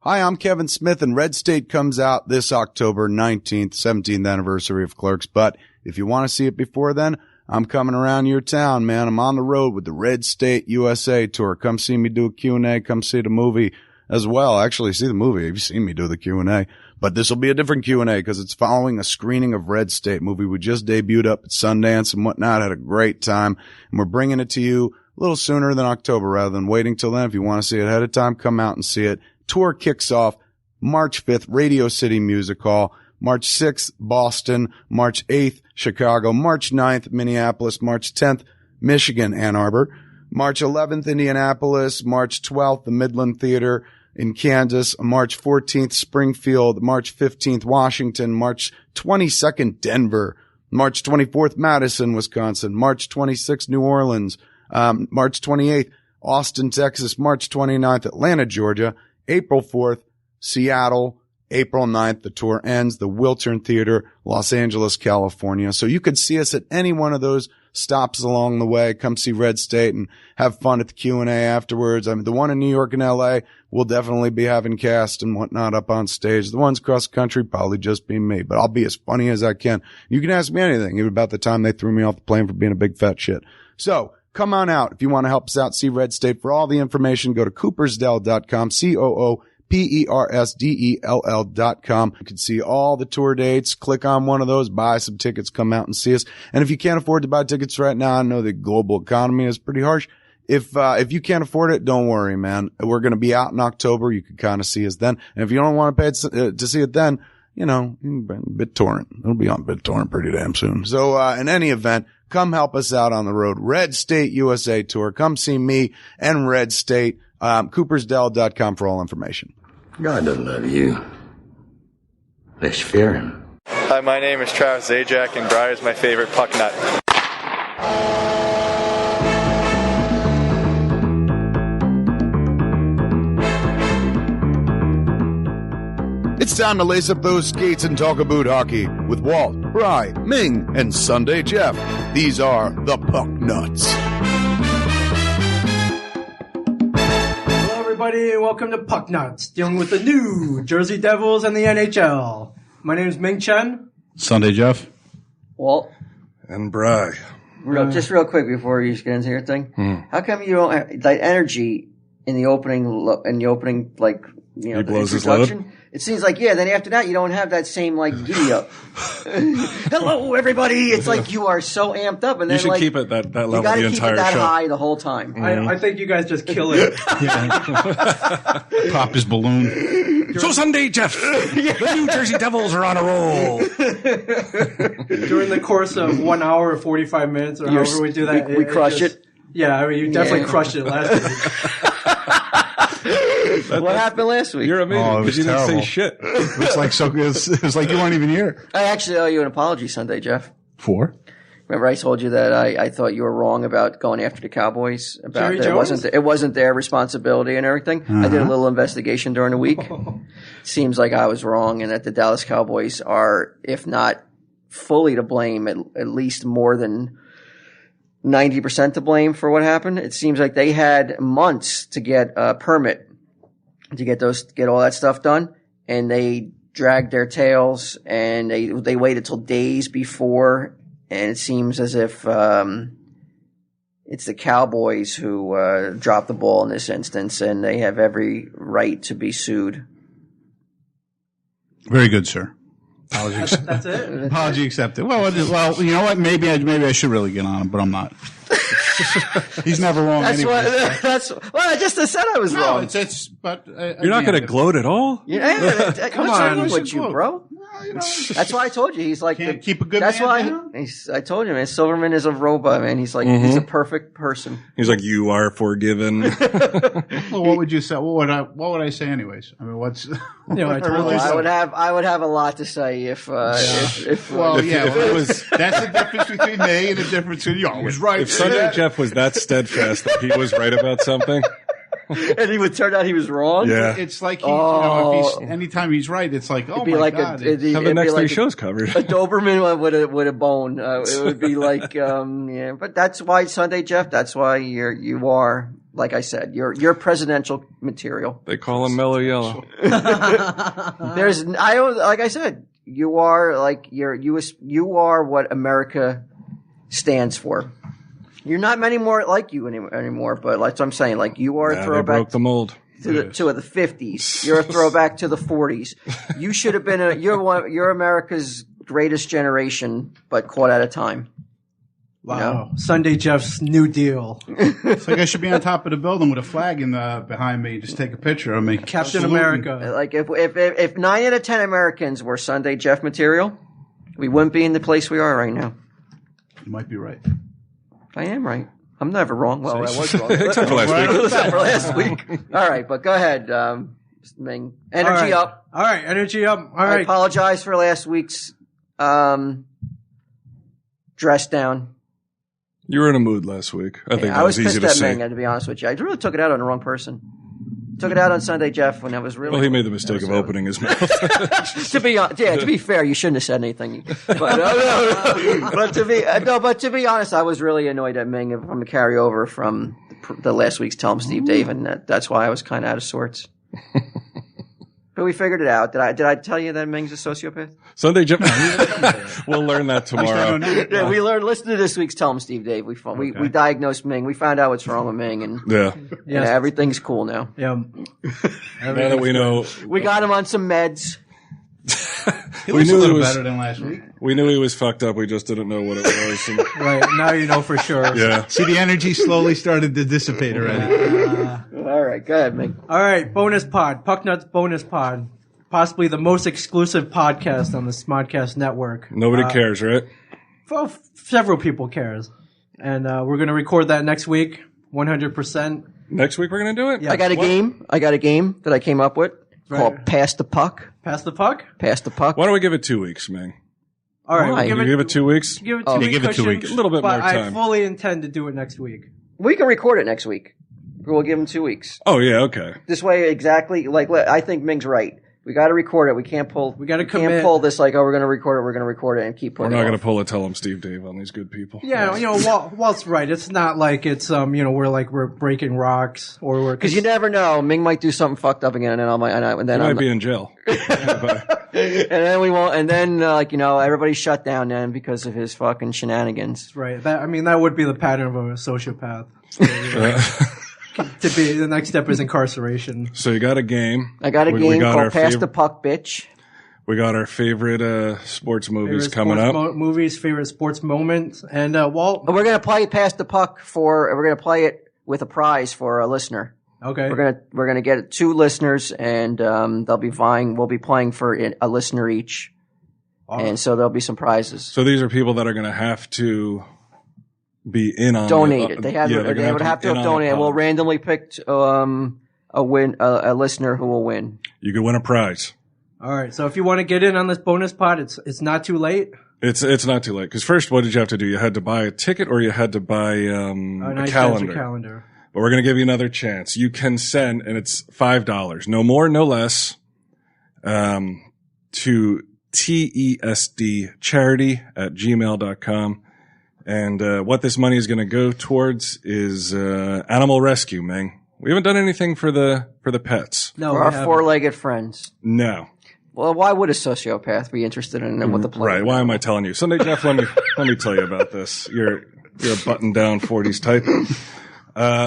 Hi, I'm Kevin Smith, and Red State comes out this October 19th, 17th anniversary of Clerks. But if you want to see it before then, I'm coming around your town, man. I'm on the road with the Red State USA tour. Come see me do a Q&A. Come see the movie as well. Actually, see the movie. You've seen me do the Q&A. But this will be a different Q&A because it's following a screening of Red State movie. We just debuted up at Sundance and whatnot. Had a great time. And we're bringing it to you a little sooner than October rather than waiting till then. If you want to see it ahead of time, come out and see it. Tour kicks off March 5th, Radio City Music Hall. March 6th, Boston. March 8th, Chicago. March 9th, Minneapolis. March 10th, Michigan, Ann Arbor. March 11th, Indianapolis. March 12th, the Midland Theater in Kansas. March 14th, Springfield. March 15th, Washington. March 22nd, Denver. March 24th, Madison, Wisconsin. March 26th, New Orleans. March 28th, Austin, Texas. March 29th, Atlanta, Georgia. April 4th, Seattle. April 9th, the tour ends. The Wiltern Theater, Los Angeles, California. So you could see us at any one of those stops along the way. Come see Red State and have fun at the Q&A afterwards. I mean, the one in New York and LA will definitely be having cast and whatnot up on stage. The ones across the country probably just be me, but I'll be as funny as I can. You can ask me anything, even about the time they threw me off the plane for being a big fat shit. So come on out. If you want to help us out, see Red State. For all the information, go to coopersdell.com, COOPERSDELL.com. You can see all the tour dates. Click on one of those, buy some tickets, come out and see us. And if you can't afford to buy tickets right now, I know the global economy is pretty harsh. If you can't afford it, don't worry, man. We're going to be out in October. You can kind of see us then. And if you don't want to pay to see it then, you know, BitTorrent. It'll be on BitTorrent pretty damn soon. So, in any event, come help us out on the road. Red State USA Tour. Come see me and Red State. Coopersdell.com for all information. God doesn't love you. Let's fear him. Hi, my name is Travis Zajac, and Breyer's my favorite puck nut. It's time to lace up those skates and talk about hockey with Walt, Bry, Ming, and Sunday Jeff. These are the Puck Nuts. Hello, everybody, and welcome to Puck Nuts, dealing with the New Jersey Devils and the NHL. My name is Ming Chen. Sunday Jeff. Walt. And Bry. Just real quick before you get into your thing. How come you don't have that energy in the opening, like, you know, he blows his introduction? load? It seems like, yeah, then after that, you don't have that same, like, giddy up. Hello, everybody. It's like you are so amped up. And then, you should like, keep it that level the entire show. You got to the keep entire it that show. high the whole time. I think you guys just kill it. Pop his balloon. So Sunday, Jeff, the New Jersey Devils are on a roll. During the course of 1 hour or 45 minutes or however we do that. We crush it. Yeah, I mean, you definitely crushed it last week. What happened last week? You're amazing because you didn't say shit. It was like you weren't even here. I actually owe you an apology Sunday, Jeff. For? Remember I told you that I thought you were wrong about going after the Cowboys, about Jerry that Jones? it wasn't their responsibility and everything. I did a little investigation during the week. Seems like I was wrong and that the Dallas Cowboys are, if not fully to blame, at least more than 90% to blame for what happened. It seems like they had months to get a permit to get all that stuff done, and they dragged their tails and they waited till days before, and it seems as if it's the Cowboys who dropped the ball in this instance, and they have every right to be sued. Very good, sir. Apology accepted. That's it? Apology accepted. Well, you know what? Maybe I should really get on him, but I'm not. He's never wrong. That's anyway. I just said I was wrong. But You're not going to gloat at all? Yeah, Come what's on, wrong we with should you, gloat. bro? You know, That's why I told you he's like can't keep a good That's man why down? I told you, man. Silverman is a robot, man. He's like he's a perfect person. He's like, you are forgiven. well, what would you say? What would I say, anyways? I mean, what's? I told you I so. would have a lot to say if that's the difference between me and the difference between you. I was right. If Sunday Jeff was that steadfast that he was right about something, and he would turn out he was wrong. Yeah. It's like if anytime he's right, it's like, oh It'd be my like God. have the it'd next be like three shows covered. A Doberman with a bone. It would be like, yeah. But that's why Sunday Jeff. That's why you are like I said, you're presidential material. They call him Mellow Yellow. Like I said, you are like you are what America stands for. You're not many more like you anymore, but like I'm saying, like you are a They throwback broke the mold. to the 50s. You're a throwback to the 40s. You should have been you're America's greatest generation, but caught out of time. Wow. You know? Sunday Jeff's New Deal. It's like I should be on top of the building with a flag behind me. Just take a picture of me. Captain Saluting. America. Like if 9 out of 10 Americans were Sunday Jeff material, we wouldn't be in the place we are right now. You might be right. I am right. I'm never wrong. Well, I was wrong. Except for last week. Except for last week. All right, but go ahead, Ming. Energy up. All right, energy up. All I right. apologize for last week's dress down. You were in a mood last week. I think I that was was easy pissed to at see. Ming, to be honest with you. I really took it out on the wrong person. Took it out on Sunday Jeff when I was really. Well, he made the mistake of opening his mouth. to be fair, you shouldn't have said anything. But, but to be honest, I was really annoyed at Ming from the carryover from the last week's Tell Him Steve Dave, and that's why I was kind of out of sorts. But we figured it out. Did I tell you that Ming's a sociopath? Sunday Jeff. We'll learn that tomorrow. Yeah, we learned. Listen to this week's Tell Him Steve Dave. We diagnosed Ming. We found out what's wrong with Ming, and Yeah. everything's cool now. Yeah. Now that we know, We got him on some meds. He We looks knew a it little was- better than last week. we knew he was fucked up. We just didn't know what it was. And, Right. Now you know for sure. yeah. See, the energy slowly started to dissipate already. All right, go ahead, Ming. All right, bonus pod. Pucknuts bonus pod. Possibly the most exclusive podcast on the Smodcast network. Nobody cares, right? Well, several people cares. And we're going to record that next week, 100%. Next week we're going to do it? Yeah. I got a game that I came up with called Pass the Puck. Pass the puck? Pass the Puck. Why don't we give it 2 weeks, man? All right, Why? we'll Give it 2 weeks? give it Oh. 2 Yeah, week give it 2 cushion, weeks. A little bit but more I time. fully intend to do it next week. We can record it next week. We'll give him 2 weeks. Oh, yeah, okay. This way, exactly, like, I think Ming's right. We got to record it. We can't pull. We gotta can't commit. pull this like, oh, we're going to record it, and keep We're putting not it going off. to pull a Tell Him Steve Dave on these good people. Yeah, Walt's right. It's not like it's we're breaking rocks or we're Because you never know, Ming might do something fucked up again, and then He might be in jail. and then we won't, and then everybody's shut down then because of his fucking shenanigans. right. That would be the pattern of a sociopath. To be the next step is incarceration. So you got a game. I got a We game got our called Pass fav- the Puck, bitch. We got our favorite sports movies Favorite coming sports up. movies, favorite sports moments, and Walt. We're gonna play Pass the Puck we're gonna play it with a prize for a listener. Okay. We're gonna get 2 listeners, and they'll be vying. We'll be playing for a listener each, and so there'll be some prizes. So these are people that are going to have to be in on Donated. They they're would gonna have to be in have on donated. the We'll pod. randomly pick a listener who will win. You could win a prize. All right. So if you want to get in on this bonus pod, it's not too late. It's not too late because first, what did you have to do? You had to buy a ticket or you had to buy A a nice calendar. calendar. But we're going to give you another chance. You can send, and it's $5, no more, no less, to TESDcharity@gmail.com. And what this money is going to go towards is animal rescue, Ming. We haven't done anything for the pets. No, For we our haven't. 4-legged friends. No. Well, why would a sociopath be interested in them with the plan? Right. Why am I telling you? Sunday, Jeff, let me tell you about this. You're a button down 40s type.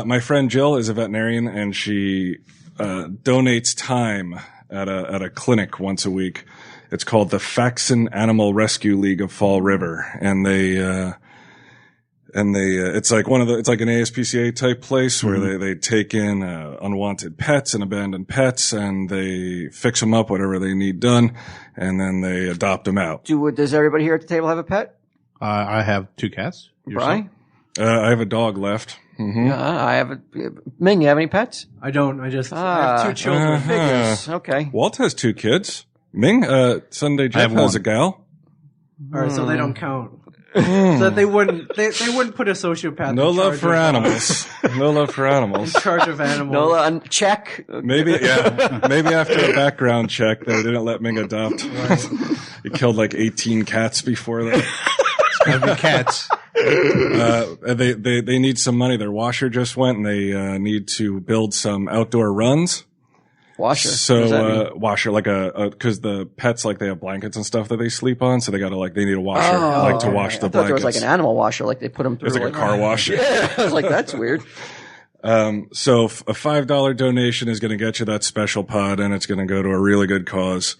My friend Jill is a veterinarian and she donates time at a clinic once a week. It's called the Faxon Animal Rescue League of Fall River, and it's like it's like an ASPCA type place where they take in unwanted pets and abandoned pets, and they fix them up, whatever they need done, and then they adopt them out. Does everybody here at the table have a pet? I have 2 cats. Brian? I have a dog left. I have a. Ming, you have any pets? I don't. I have 2 children. Figures. Okay. Walt has 2 kids. Ming, Sunday Jeff have has one. a gal. All right, so they don't count. So they wouldn't put a sociopath. No in love charge for of, animals. No love for animals. In charge of animals. No, check. Maybe after a background check, they didn't let Ming adopt. He killed like 18 cats before that. Gotta be cats. They need some money. Their washer just went, and they need to build some outdoor runs. Washer. So washer, like because the pets, like, they have blankets and stuff that they sleep on, so they need a washer to wash the I thought blankets. there was like an animal washer, like they put them through. It's like a car washer. Yeah, I was like, that's weird. So a $5 donation is going to get you that special pod, and it's going to go to a really good cause.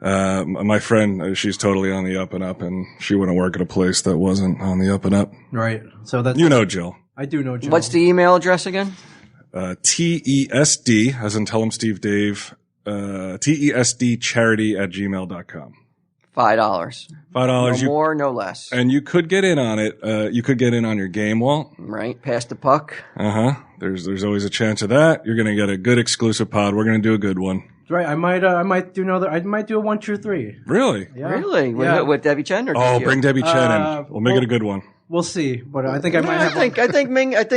My friend, she's totally on the up and up, and she wouldn't work at a place that wasn't on the up and up. Right. So that's Jill. I do know Jill. What's the email address again? TESD, as in Tell 'em Steve Dave, TESDcharity@gmail.com. $5. $5. No more, no less. And you could get in on it. You could get in on your game wall. Right. Pass the puck. There's always a chance of that. You're going to get a good exclusive pod. We're going to do a good one. Right. I might do I might do a 1, 2, 3. Really? Yeah. Really? Yeah. With Debbie Chen or Oh, you? bring Debbie Chen in. We'll make it a good one. We'll see, but I think I might have. I think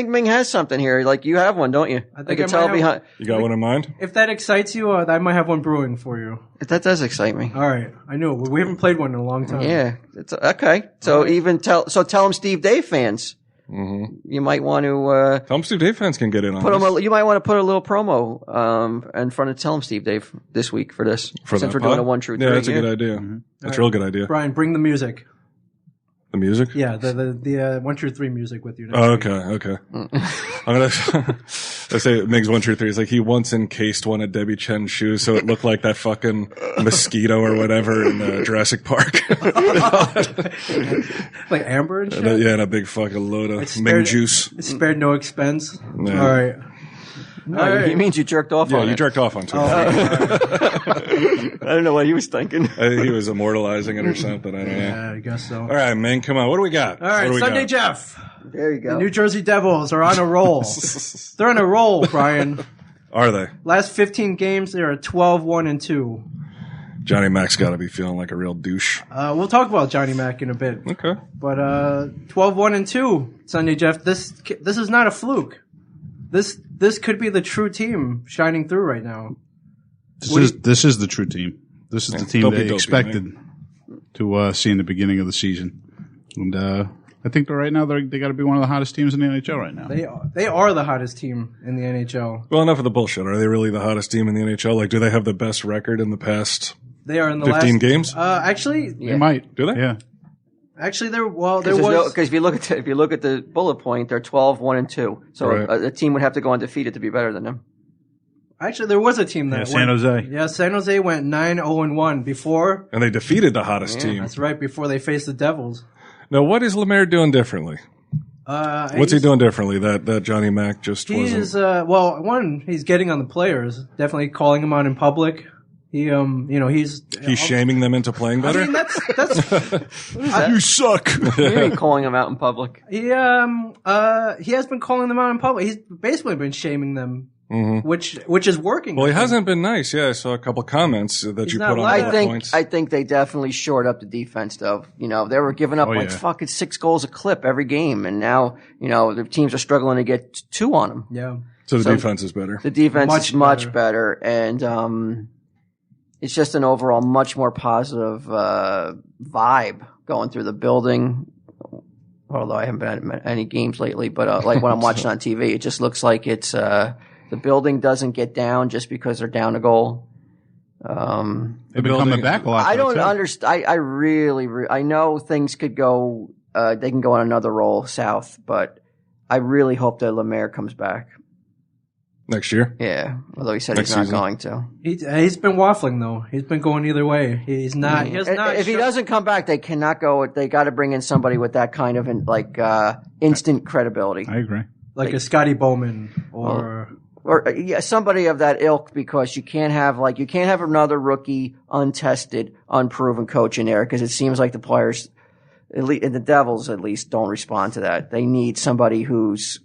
Ming has something here. Like, you have one, don't you? I think can I tell might have- behind. You got one in mind? If that excites you, I might have one brewing for you. That does excite me. All right. I knew we haven't played one in a long time. Yeah. It's okay. So tell them Steve Dave fans. Mm-hmm. You might want to Tell 'em Steve Dave fans can get in on this. you might want to put a little promo in front of Tell 'em Steve Dave this week for this. For since that we're doing pod? a 1, 2, 3. Yeah, that's a good idea. That's a real good idea. Brian, bring the music. The music? Yeah, the 1, 2, 3 music with you. Next Oh, week. okay. I'm gonna say Migs 1, 2, 3. It's like he once encased one of Debbie Chen's shoes, so it looked like that fucking mosquito or whatever in Jurassic Park. Like Amber and shit. And a big fucking load of Ming juice. It spared no expense. Yeah. All right. No, he means you jerked off Yeah, on you it. jerked off on it. I don't know what he was thinking. I think he was immortalizing it or something. I don't know. Yeah, I guess so. All right, man, come on. What do we got? All right, What do we Sunday got? Jeff. There you go. The New Jersey Devils are on a roll. They're on a roll, Brian. Are they? Last 15 games, they are 12-1-2. Johnny Mac's got to be feeling like a real douche. We'll talk about Johnny Mac in a bit. Okay. But 12-1-2, Sunday Jeff. This is not a fluke. This could be the true team shining through right now. This is the true team. This is the team Don't be they dopey, expected to see in the beginning of the season. And I think that right now they got to be one of the hottest teams in the NHL right now. They are the hottest team in the NHL. Well, enough of the bullshit. Are they really the hottest team in the NHL? Like, do they have the best record in the past They are in the 15 last games? Actually, They might. Do they? Yeah. there Because was. if you look at the bullet point, they're 12-1-2. So Right. a team would have to go undefeated to be better than them. Actually, there was a team that San Jose. Yeah, San Jose went 9-0-1 before. And they defeated the hottest team. That's right, before they faced the Devils. Now, what is Lemaire doing differently? What's he doing differently that Johnny Mac just wasn't? He's he's getting on the players, definitely calling them out in public. He's shaming them into playing better? I mean, that's You suck. You ain't calling them out in public. he has been calling them out in public. He's basically been shaming them, which is working. Well, he hasn't been nice. Yeah, I saw a couple comments that you not put on lying. bullet points. I think they definitely shored up the defense, though. They were giving up yeah. fucking 6 goals a clip every game, and now the teams are struggling to get 2 on them. Yeah. So the defense is better. The defense Much is much better, and it's just an overall much more positive vibe going through the building. Although I haven't been at any games lately, but like when I'm watching on TV, it just looks like it's the building doesn't get down just because they're down a goal. They've been coming back a lot. I don't too. understand. I really, I know things could go. They can go on another roll south, but I really hope that Lemaire comes back. Next year? Yeah, although he said Next he's not season. going to. He's been waffling though. He's been going either way. He's not. He has not. If he doesn't come back, they cannot go. They got to bring in somebody with that kind of instant credibility, I agree. like a Scotty Bowman or somebody of that ilk, because you can't have another rookie, untested, unproven coach in there, because it seems like the players, at least, and the Devils at least, don't respond to that. They need somebody who's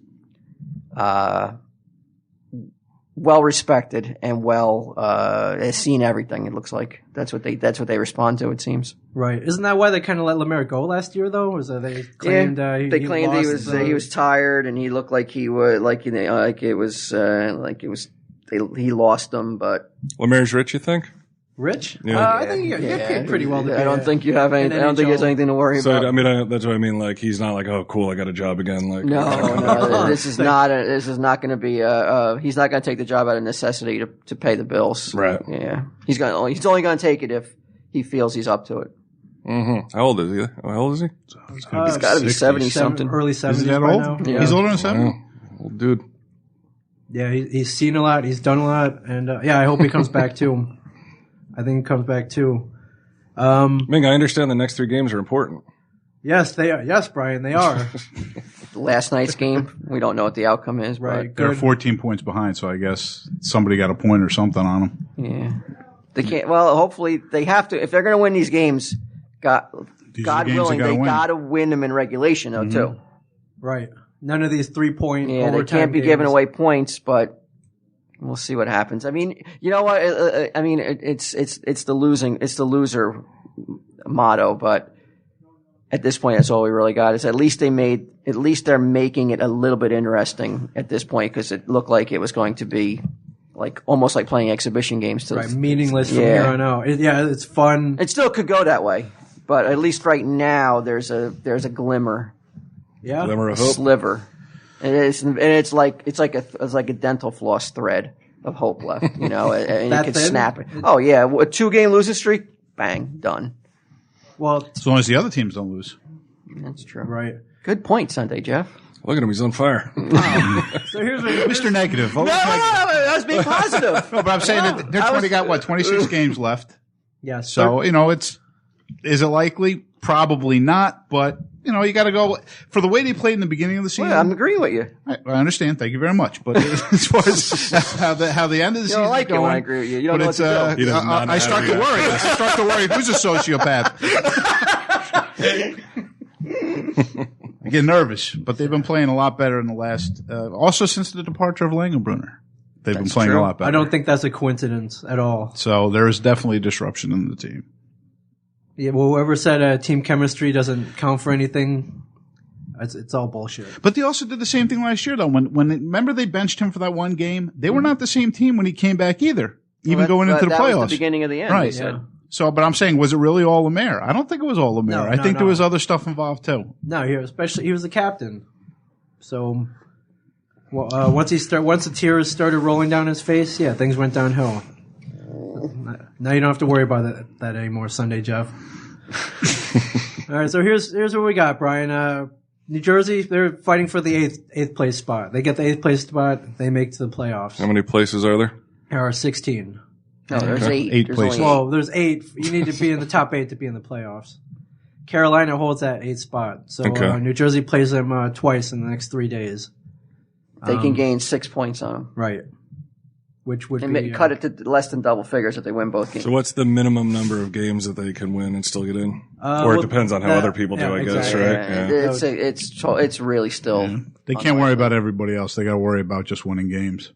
well respected and has seen everything. It looks like that's what they respond to. It seems. right. Isn't that why they kind of let Lemaire go last year though? Was that they claimed they claimed he was tired and he looked like he would he lost them, but Lemaire's rich, you think? Rich? Yeah. I think you're paid pretty well. To I don't think you have any. I don't think he has anything to worry So about. I mean, that's what I mean. Like he's not like, oh, cool, I got a job again. Like No, this is not. This is not going to be. He's not going to take the job out of necessity to pay the bills. Right. Yeah. He's only going to take it if he feels he's up to it. Mm-hmm. How old is he? He's got to be 70 something. Early 70s. Is he that by old? now. Yeah. He's older than 70? Old dude. Yeah, he's seen a lot. He's done a lot, and I hope he comes back too. I think he comes back too. Ming, I understand the next 3 games are important. Yes, they are. Yes, Brian, they are. Last night's game, we don't know what the outcome is, Right. They're Good. 14 points behind, so I guess somebody got a point or something on them. but yeah, they can't. Well, hopefully they have to. If they're going to win these games, God These are the games willing, they gotta they win. got to win them in regulation, though, too. Right. None of these 3-point Yeah, they overtime can't be games. giving away points, but we'll see what happens. I mean, you know what? I mean, it's the loser motto, but at this point, that's all we really got. Is at least they're making it a little bit interesting at this point, because it looked like it was going to be like almost like playing exhibition games to Right, meaningless from Yeah. here on out. It's fun. It still could go that way, but at least right now there's a glimmer, Yeah. Glimmer of hope. sliver, and it's like a dental floss thread of hope left, you know, and you That can thin? snap it. Oh yeah, a 2-game losing streak, bang, done. Well, As long as the other teams don't lose. That's true. right. Good point, Sunday Jeff. Look at him, he's on fire. So here's what Mr. Negative. No, I was being positive. No, but I'm saying that they're got 26 games left. Yes. So, is it likely? Probably not, but, you got to go for the way they played in the beginning of the season. Well, I'm agreeing with you. I understand. Thank you very much. But as far as how the end of the You season don't like is going, it when I agree with you. You don't but know it's what to do. He does not I start have to it. worry. I start to worry who's a sociopath. I get nervous, but they've been playing a lot better in the last. Also, since the departure of Langenbrunner, they've been playing true. a lot better. I don't think that's a coincidence at all. So there is definitely disruption in the team. Yeah, well, whoever said team chemistry doesn't count for anything, it's all bullshit. But they also did the same thing last year, though. When remember they benched him for that one game, they were not the same team when he came back either. Even going into the that playoffs, was the beginning of the end. Right. They said. Yeah. So, but I'm saying, was it really all Lemaire? I don't think it was all Lemaire. No, I think no. there was other stuff involved too. No, he was the captain. So, once the tears started rolling down his face, yeah, things went downhill. Now you don't have to worry about that anymore, Sunday Jeff. All right, so here's what we got, Brian. New Jersey, they're fighting for the eighth place spot. They get the 8th place spot, they make to the playoffs. How many places are there? There are 16. No, there's 8. 8 There's places. only 8. Well, there's 8. You need to be in the top 8 to be in the playoffs. Carolina holds that 8th spot. So Okay. New Jersey plays them twice in the next 3 days. They can gain 6 points on them. Right. Which would And be cut it to less than double figures if they win both games. So what's the minimum number of games that they can win and still get in? Or well, it depends on how that- other people do, yeah, I guess, exactly. right? Yeah. It's really still. They can't worry about everybody else. They got to worry about just winning games.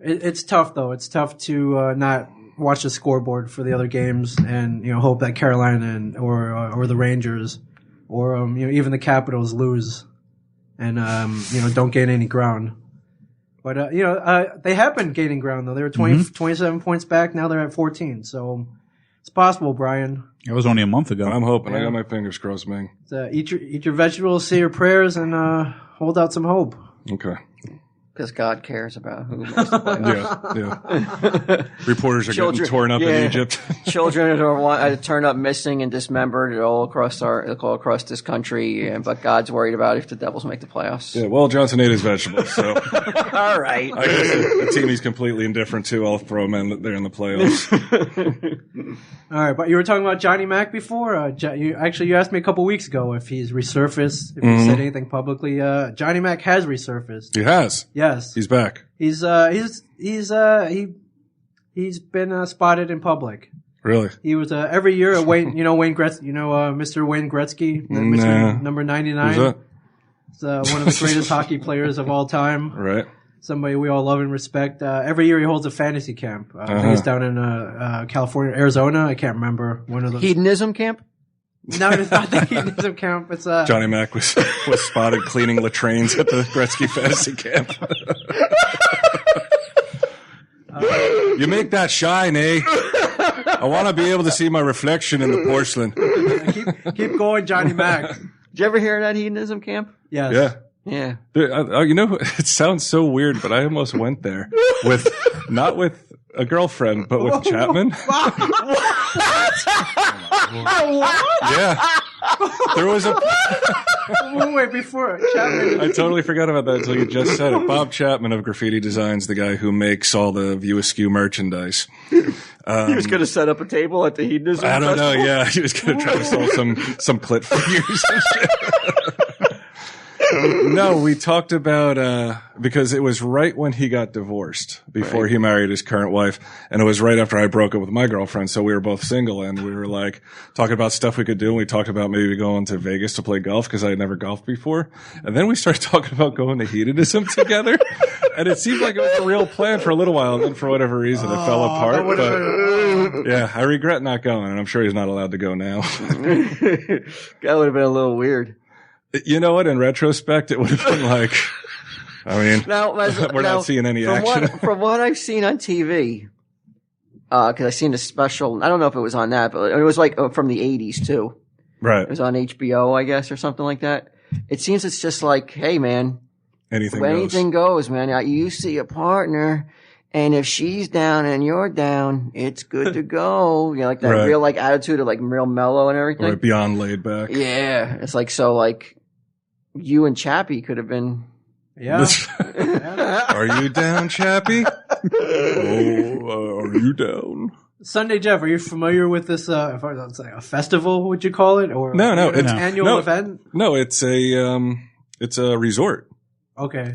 It's tough though. It's tough to not watch the scoreboard for the other games and hope that Carolina or the Rangers or even the Capitals lose and don't gain any ground. But they have been gaining ground though. They were 27 points back. Now they're at 14. So it's possible, Brian. It was only a month ago. I'm hoping. I got my fingers crossed, Ming. Eat your vegetables, say your prayers, and hold out some hope. Okay. Because God cares about who makes the playoffs. Yeah. Reporters are getting torn up in Egypt. Children are turned up missing and dismembered all across this country, but God's worried about if the Devils make the playoffs. Yeah, well, Johnson ate his vegetables, so All right. I guess a team he's completely indifferent to, I'll throw him in there in the playoffs. All right, but you were talking about Johnny Mac before. You asked me a couple weeks ago if he's resurfaced, if he said anything publicly. Johnny Mac has resurfaced. He has. Yes, He's back. he's been spotted in public. Really? He was every year Wayne Gretzky, Mr. Wayne Gretzky, Nah. Mr. number 99. Who's that? He's one of the greatest hockey players of all time. Right. Somebody we all love and respect. Every year he holds a fantasy camp. I think it's down in California, Arizona. I can't remember one of those. Hedonism camp? No, it's not the hedonism camp. It's Johnny Mac was spotted cleaning latrines at the Gretzky fantasy camp. You make that shine, eh? I want to be able to see my reflection in the porcelain. Keep going, Johnny Mac. Did you ever hear that hedonism camp? Yes. Yeah. Yeah. You know, it sounds so weird, but I almost went there not with a girlfriend, but with Chapman. Yeah. There was Wait, before Chapman. I totally forgot about that until you just said it. Bob Chapman of Graffiti Designs, the guy who makes all the View Askew merchandise. He was going to set up a table at the hedonism I don't know. festival? Yeah, he was going to try to sell some clit figures and shit. No, we talked about because it was right when he got divorced before he married his current wife, and it was right after I broke up with my girlfriend, so we were both single, and we were like talking about stuff we could do, and we talked about maybe going to Vegas to play golf because I had never golfed before, and then we started talking about going to hedonism together, and it seemed like it was a real plan for a little while, and then for whatever reason it fell apart. But yeah, I regret not going, and I'm sure he's not allowed to go now. That would have been a little weird. You know what? In retrospect, it would have been like, I mean, we're not seeing any action. From what I've seen on TV, because I seen a special, I don't know if it was on that, but it was like from the 80s too. Right. It was on HBO, I guess, or something like that. It seems it's just like, hey, man, anything goes, man. You see a partner, and if she's down and you're down, it's good to go. You know, like that real like attitude of like real mellow and everything. Right, beyond laid back. Yeah. It's like, so like, you and Chappie could have been. Yeah. Are you down, Chappie? Are you down? Sunday Jeff, are you familiar with this? If I was say a festival, would you call it, or no, it's an annual event? No, it's a resort. Okay,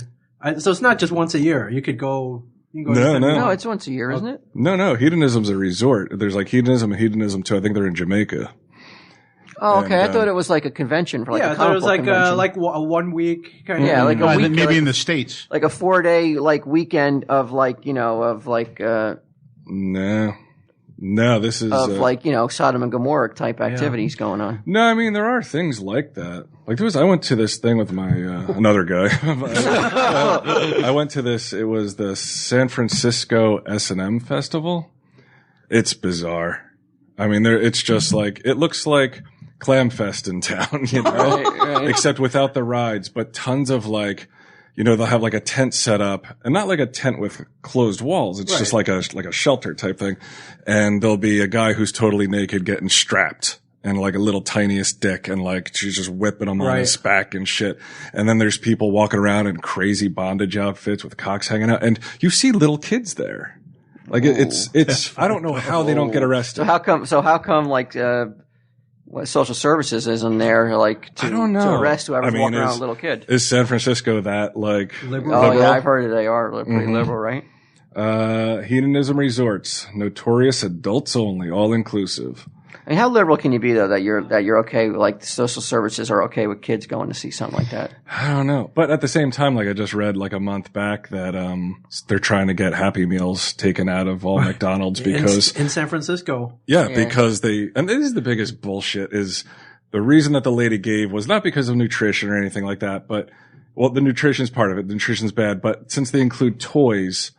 so it's not just once a year. You could go. No, it's once a year, isn't it? No. Hedonism's a resort. There's like hedonism and hedonism too. I think they're in Jamaica. Oh, okay. I thought it was like a convention for like a comic book convention. Like a 1 week kind of. Yeah, like a week. Maybe like, in the States. Like a 4-day like weekend of like, you know, of like No, this is like, you know, Sodom and Gomorrah type activities going on. No, I mean there are things like that. Like I went to this thing with my another guy. I went to this. It was the San Francisco S&M Festival. It's bizarre. I mean, it's just like it looks like Clam Fest in town, you know, right. Except without the rides, but tons of like, you know, they'll have like a tent set up, and not like a tent with closed walls. It's just like a shelter type thing. And there'll be a guy who's totally naked getting strapped and like a little tiniest dick, and like she's just whipping him on his back and shit. And then there's people walking around in crazy bondage outfits with cocks hanging out, and you see little kids there. Like it's I don't know how they don't get arrested. So how come like social services isn't there like to arrest whoever's walking around with a little kid? Is San Francisco that like liberal? Oh yeah, I've heard they are pretty liberal, right? Hedonism resorts, notorious adults only, all inclusive. I mean, how liberal can you be though that you're okay, like the social services are okay with kids going to see something like that? I don't know, but at the same time, like I just read like a month back that they're trying to get Happy Meals taken out of all McDonald's because in San Francisco. Yeah, because and this is the biggest bullshit. Is the reason that the lady gave was not because of nutrition or anything like that, but well, the nutrition's part of it. The nutrition's bad, but since they include toys,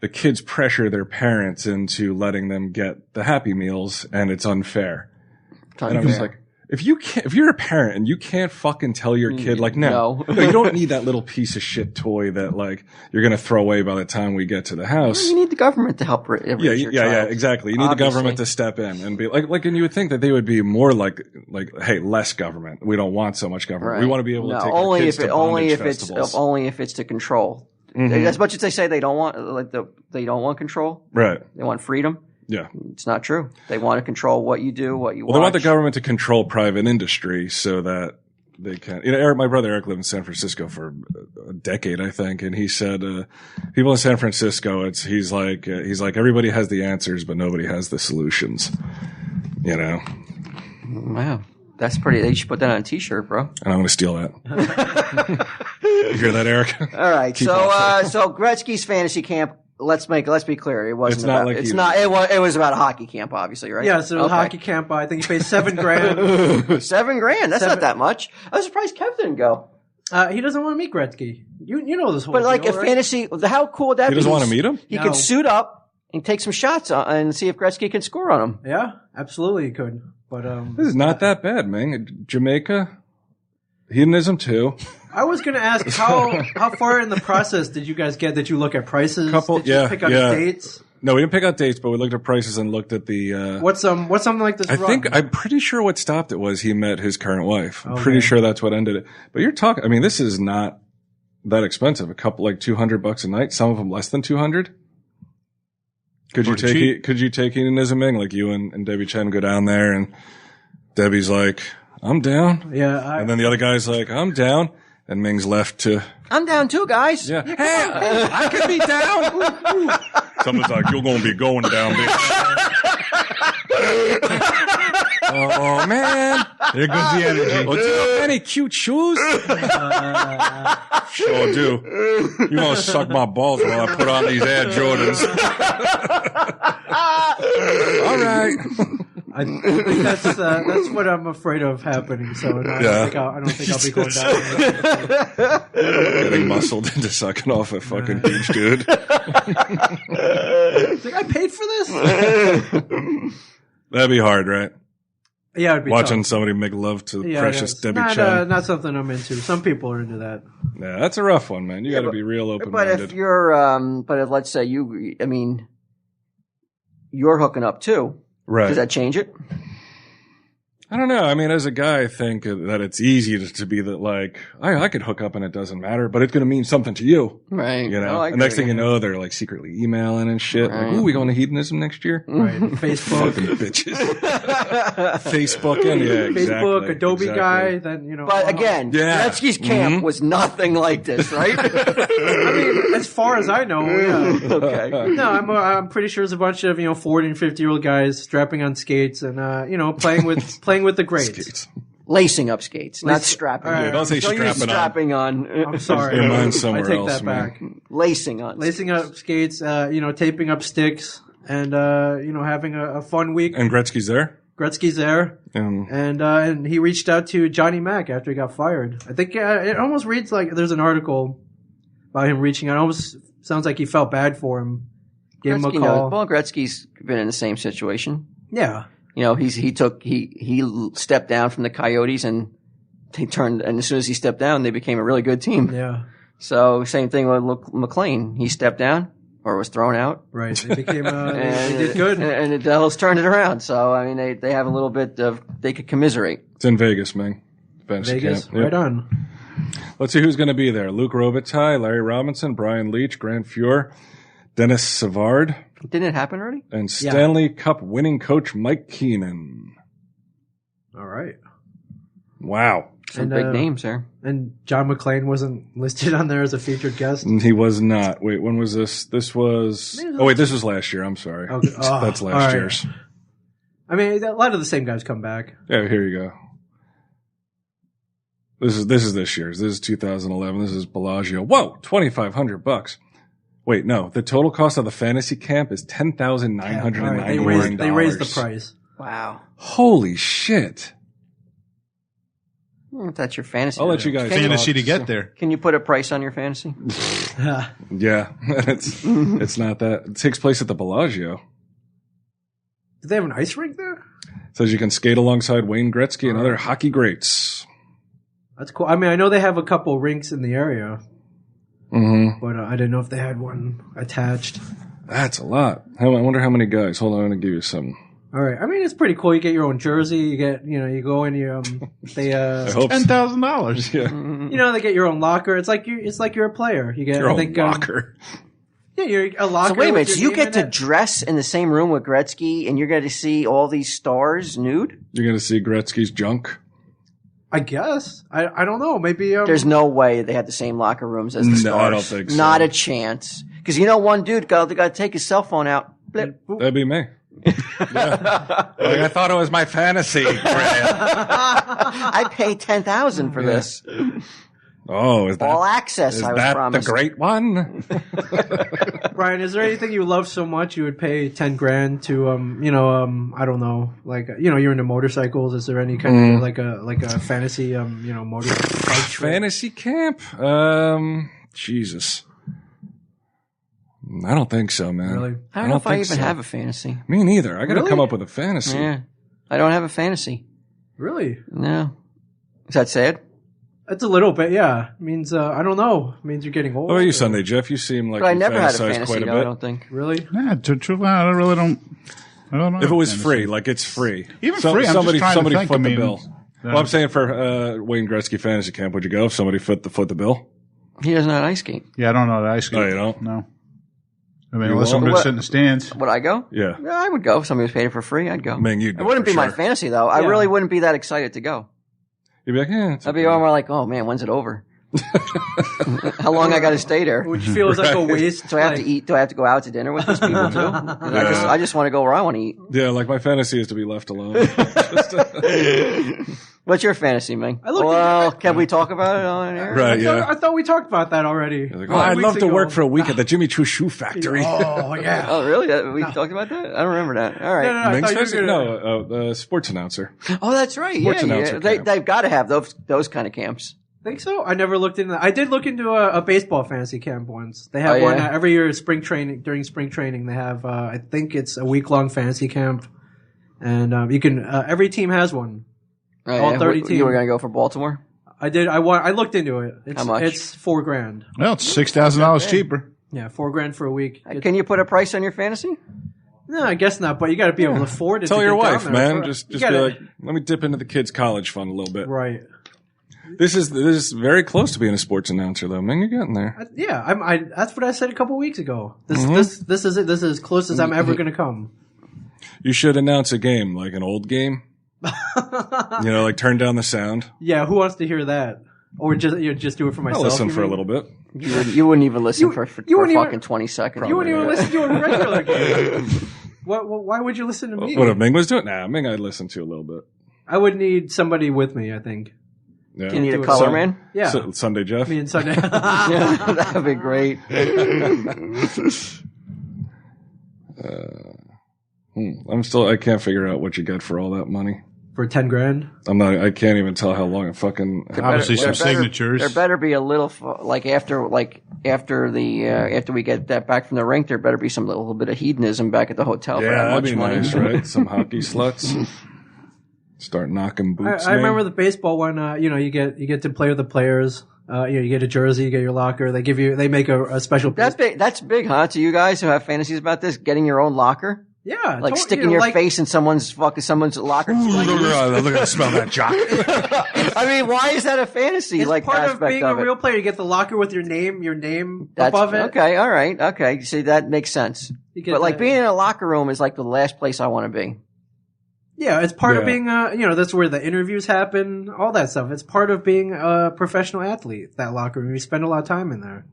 the kids pressure their parents into letting them get the Happy Meals, and it's unfair. And I'm just like, if you're a parent and you can't fucking tell your kid, like, no, you don't need that little piece of shit toy that like you're gonna throw away by the time we get to the house. You need the government to help. Yeah, exactly. You need the government to step in and be like, and you would think that they would be more like, hey, less government. We don't want so much government. Right. We want to be able to take our kids to bondage festivals. Only if it's to control. As much as they say they don't want, they don't want control. Right. They want freedom. Yeah. It's not true. They want to control what you do, what you watch. They want the government to control private industry so that they can. You know, my brother Eric lived in San Francisco for a decade, I think, and he said, people in San Francisco, he's like everybody has the answers, but nobody has the solutions. You know. Wow. That's pretty. They should put that on a T-shirt, bro. And I'm going to steal that. You hear that, Eric? All right. So Gretzky's fantasy camp. Let's be clear. It wasn't. It was about a hockey camp, obviously, right? Yeah. So hockey camp. I think he paid $7,000. $7,000. That's not that much. I was surprised Kev didn't go. He doesn't want to meet Gretzky. You know this whole. But like deal, a right? fantasy, how cool would that be? He doesn't want to meet him. He could suit up and take some shots and see if Gretzky can score on him. Yeah, absolutely he could. But This is not that bad, man. Jamaica, hedonism too. I was going to ask how far in the process did you guys get? Did you look at prices? Couple, did you yeah, pick out yeah. dates? No, we didn't pick out dates, but we looked at prices and looked at the. What's something like this? I'm pretty sure what stopped it was he met his current wife. I'm Okay. pretty sure that's what ended it. But you're talking. I mean, this is not that expensive. A couple like $200 a night. Some of them less than 200. Could you take hedonism, Ming? Like you and Debbie Chen go down there, and Debbie's like, "I'm down," Yeah, and then the other guy's like, "I'm down," and Ming's left to. I'm down too, guys. Yeah. Hey, I could be down. Someone's like, you're going to be going down, bitch. Oh, man. There goes the energy. Oh, do you have any cute shoes? Sure do. You're going to suck my balls while I put on these Air Jordans. All right. I think that's what I'm afraid of happening. So I don't think I'll be going down. Getting muscled into sucking off a fucking beach, dude. It's like, I paid for this. That'd be hard, right? Yeah, it'd be Watching tough. somebody make love to Yeah, precious it's Debbie not, Chen. not something I'm into. Some people are into that. Yeah, that's a rough one, man. You got to be real But open-minded. if you're, but if, let's say you're hooking up too. Right. Does that change it? I don't know. I mean, as a guy, I think that it's easy to be that, like, I could hook up and it doesn't matter, but it's going to mean something to you. Right. You know? Oh, I and next agree. thing you know, they're like secretly emailing and shit. Right. Like, ooh, we going to hedonism next year? Right. Facebook. Fucking bitches. Facebooking, yeah, exactly. Facebook, Adobe exactly. guy, then, you know. But again, Yeah. Gretzky's camp was nothing like this, right? I mean, as far as I know, yeah. Okay. No, I'm pretty sure it's a bunch of 40 and 50-year-old guys strapping on skates and playing with the greats. Skates. Lacing up skates, not strapping. All right. Yeah, don't say Don't use strapping on. strapping on. I'm sorry. Your mind's somewhere I take else, that man. back. Lacing on. Lacing up skates, taping up sticks, and having a fun week. And Gretzky's there? Gretzky's there, And and he reached out to Johnny Mac after he got fired. I think it almost reads like there's an article about him reaching out. It almost sounds like he felt bad for him. Gave him a call. Well, Gretzky's been in the same situation. Yeah. He stepped down from the Coyotes and and as soon as he stepped down, they became a really good team. Yeah. So same thing with McLean. He stepped down or was thrown out. Right. They became, And they did good. And the Devils turned it around. So, I mean, they have a little bit they could commiserate. it's in Vegas, man. Fantasy Vegas. camp. Yep. Right on. Let's see who's going to be there. Luke Robitaille, Larry Robinson, Brian Leach, Grant Fuhr, Dennis Savard, Didn't it happen already? and Stanley Cup winning coach Mike Keenan. All right. Wow. Some And, big names there. And John McClane wasn't listed on there as a featured guest. He was not. Wait, when was this? This was. Oh, wait, this was last year. I'm sorry. Okay. Oh, That's all last right. year's. I mean, a lot of the same guys come back. Yeah, here you go. This is this year's. This is 2011. This is Bellagio. Whoa, $2,500. Wait, no. The total cost of the fantasy camp is $10,991. All right. They raised the price. Wow. Holy shit! If that's your fantasy. I'll let you guys. Fantasy to talk. get there. Can you put a price on your fantasy? Yeah, it's not that. It takes place at the Bellagio. Do they have an ice rink there? It says you can skate alongside Wayne Gretzky and other hockey greats. That's cool. I mean, I know they have a couple rinks in the area, Mm-hmm. but I didn't know if they had one attached. That's a lot. I wonder how many guys. Hold on, I'm gonna give you some. All right. I mean, it's pretty cool. You get your own jersey. You get, you go in. They, I hope so. $10,000. Yeah, they get your own locker. It's like you're a player. You get, your I own think, locker. yeah, you're a locker. So wait a minute. with So your you name get in to it. dress in the same room with Gretzky, and you're going to see all these stars nude? You're gonna see Gretzky's junk. I guess. I don't know. Maybe. There's no way they had the same locker rooms as the stars. No, I don't think so. Not a chance. Because one dude got to take his cell phone out. Blip. That'd be me. I thought it was my fantasy. I paid $10,000 for this. Oh, is that All access. is I was that promised. the great one? Brian, is there anything you love so much you would pay $10,000 to I don't know, like you're into motorcycles. Is there any kind of like a fantasy motorcycle Fantasy camp. Jesus. I don't think so, man. Really? I don't know if I think even so. have a fantasy. Me neither. I got to Really? come up with a fantasy. Yeah. I don't have a fantasy. Really? No. Is that sad? It's a little bit, yeah. It means, I don't know. It means you're getting old. What about you, or- Sunday Jeff? You seem like But I you never had a fantasize fantasy, quite a no, bit. I don't think. Really? Nah, truthfully, I really don't. I don't know. If it was fantasy. free, like it's free. Even free, I'm somebody, just trying to somebody think, foot I the mean, bill. Well, I'm saying for Wayne Gretzky Fantasy Camp, would you go if somebody foot the bill? He doesn't know how to ice skate. Yeah, I don't know the ice skate. Oh, you don't? No. I mean, You unless I'm won't? going to What- sit in the stands. Would I go? Yeah. Yeah, I would go if somebody was paying it for free. I'd go. Man, you'd It go wouldn't for be my sure. fantasy though. I Yeah. really wouldn't be that excited to go. You'd be like, it's I'd be okay. more like, oh man, when's it over? How long I got to stay there? Would you feel it's like a waste? Do I have like, to eat? Do I have to go out to dinner with these people too? I just want to go where I want to eat. Yeah, like my fantasy is to be left alone. What's your fantasy, Ming? I looked Well, into- can we talk about it on air? Right, I yeah. thought we talked about that already. Like, a couple I'd weeks love to ago. work for a week at the Jimmy Choo Shoe Factory. Oh, yeah. Oh, really? We talked about that? I don't remember that. All right. No, I Ming's thought you were fantasy? gonna- No, sports announcer. Oh, that's right. Sports Yeah, announcer They, camp. they've got to have those kind of camps. Think so? I never looked into that. I did look into a baseball fantasy camp once. They have Oh, one yeah? every year. During spring training, they have. I think it's a week-long fantasy camp, and you can. Every team has one. Oh, All yeah. 30 You teams. were going to go for Baltimore? I did. I looked into it. It's, How much? It's $4,000. Well, it's $6,000 cheaper. Yeah, $4,000 for a week. Can you put a price on your fantasy? No, I guess not. But you got to be able to afford it. Tell to your get down wife, there. man. You Just be gotta- like, let me dip into the kids' college fund a little bit. right. This is very close to being a sports announcer, though. Man, you're getting there. Yeah, that's what I said a couple weeks ago. This Mm-hmm. this is it. This is as close as I'm ever going to come. You should announce a game, like an old game. Like turn down the sound. Yeah, who wants to hear that? Or just do it for I'll myself. listen you for a mean? little bit. You wouldn't even listen You- for you wouldn't even- fucking 20 seconds. You wouldn't even listen to a regular game. Why would you listen to me? What if Ming was doing? Nah, Ming I'd listen to a little bit. I would need somebody with me. I think. Yeah. You need a do it. color So- man? Yeah, Sunday Jeff. me and Sunday. Yeah, that'd be great. I can't figure out what you get for all that money. For $10,000. I can't even tell how long it fucking. Obviously, some There better- signatures. There better be a little after we get that back from the rink. There better be some little bit of hedonism back at the hotel for Yeah, that that'd much be money. nice, right? Some hockey sluts. Start knocking boots. I remember the baseball one. You get to play with the players. You get a jersey, you get your locker. They make a special. That's big. That's big, huh? To you guys who have fantasies about this, getting your own locker, Yeah, like sticking your face in someone's locker. Look at smell that jock. I mean, why is that a fantasy? It's like part of aspect being of a it? real player. You get the locker with your name That's, above it. Okay, all right, okay. See, that makes sense. You get But like the- being in a locker room is like the last place I want to be. Yeah, it's part of Yeah. being. That's where the interviews happen. All that stuff. It's part of being a professional athlete. That locker room. You spend a lot of time in there.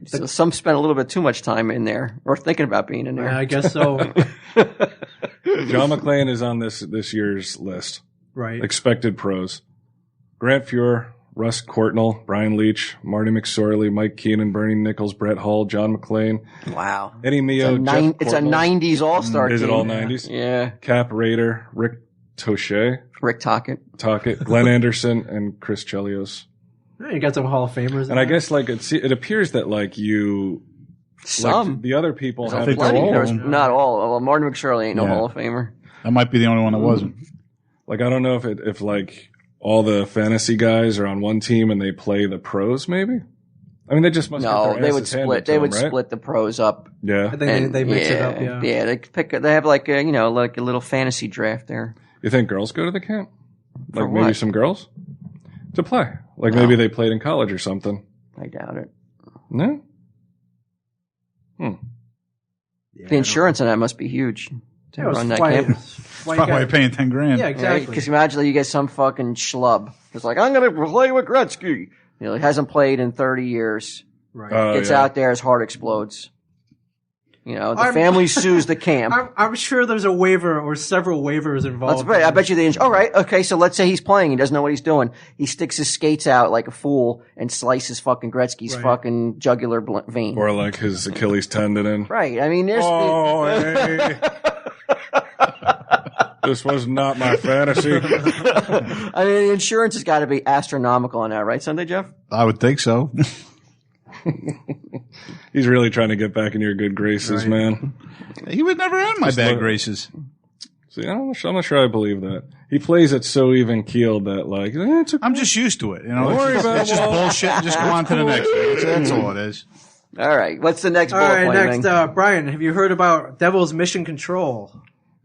So some spend a little bit too much time in there or thinking about being in there. I guess so. John McClane is on this year's list. Right. Expected pros: Grant Fuhr, Russ Courtnall, Brian Leach, Marty McSorley, Mike Keenan, Bernie Nichols, Brett Hull, John McClane, Wow. Eddie Mio, It's a 90s all-star team. Is it all 90s? Yeah. Cap Raider, Rick Touche, Rick Tocchet. Glenn Anderson, and Chris Chelios. Yeah, you got some Hall of Famers. And I guess it appears that you Some. the other people There's have think plenty. they're all- There's not all. Well, Martin McSorley ain't no Yeah. Hall of Famer. That might be the only one that wasn't. I don't know if all the fantasy guys are on one team and they play the pros. Maybe. I mean, they just must. No, get their they would asses handed split. to They them, would right? split the pros up. Yeah. I think they mix it up. Yeah. Yeah. They have like a little fantasy draft there. You think girls go to the camp? For Maybe what? some girls to play. Maybe they played in college or something. I doubt it. No. The insurance on that must be huge to Yeah, it was run that why- camp. why That's you probably why got- you're paying $10,000. Yeah, exactly. Because imagine you get some fucking schlub. It's like, I'm going to play with Gretzky. He hasn't played in 30 years. Right. Gets out there, his heart explodes. The I'm- family sues the camp. I'm sure there's a waiver or several waivers involved. I bet you all right, okay, so let's say he's playing, he doesn't know what he's doing. He sticks his skates out like a fool and slices fucking Gretzky's Right. fucking jugular vein. Or like his Achilles tendon in. Right, I mean, there's... Oh, hey. This was not my fantasy. I mean, the insurance has got to be astronomical on that, right, Sunday, Jeff? I would think so. He's really trying to get back in your good graces, man. He would never end my bad graces. See, I'm not sure I believe that. He plays it so even keeled that like it's okay. I'm just used to it. You know, Don't worry about it's just it. bullshit. Just go on to the next thing. That's all it is. All right. What's the next All bullet right, point, next, Ming? Brian, have you heard about Devil's Mission Control?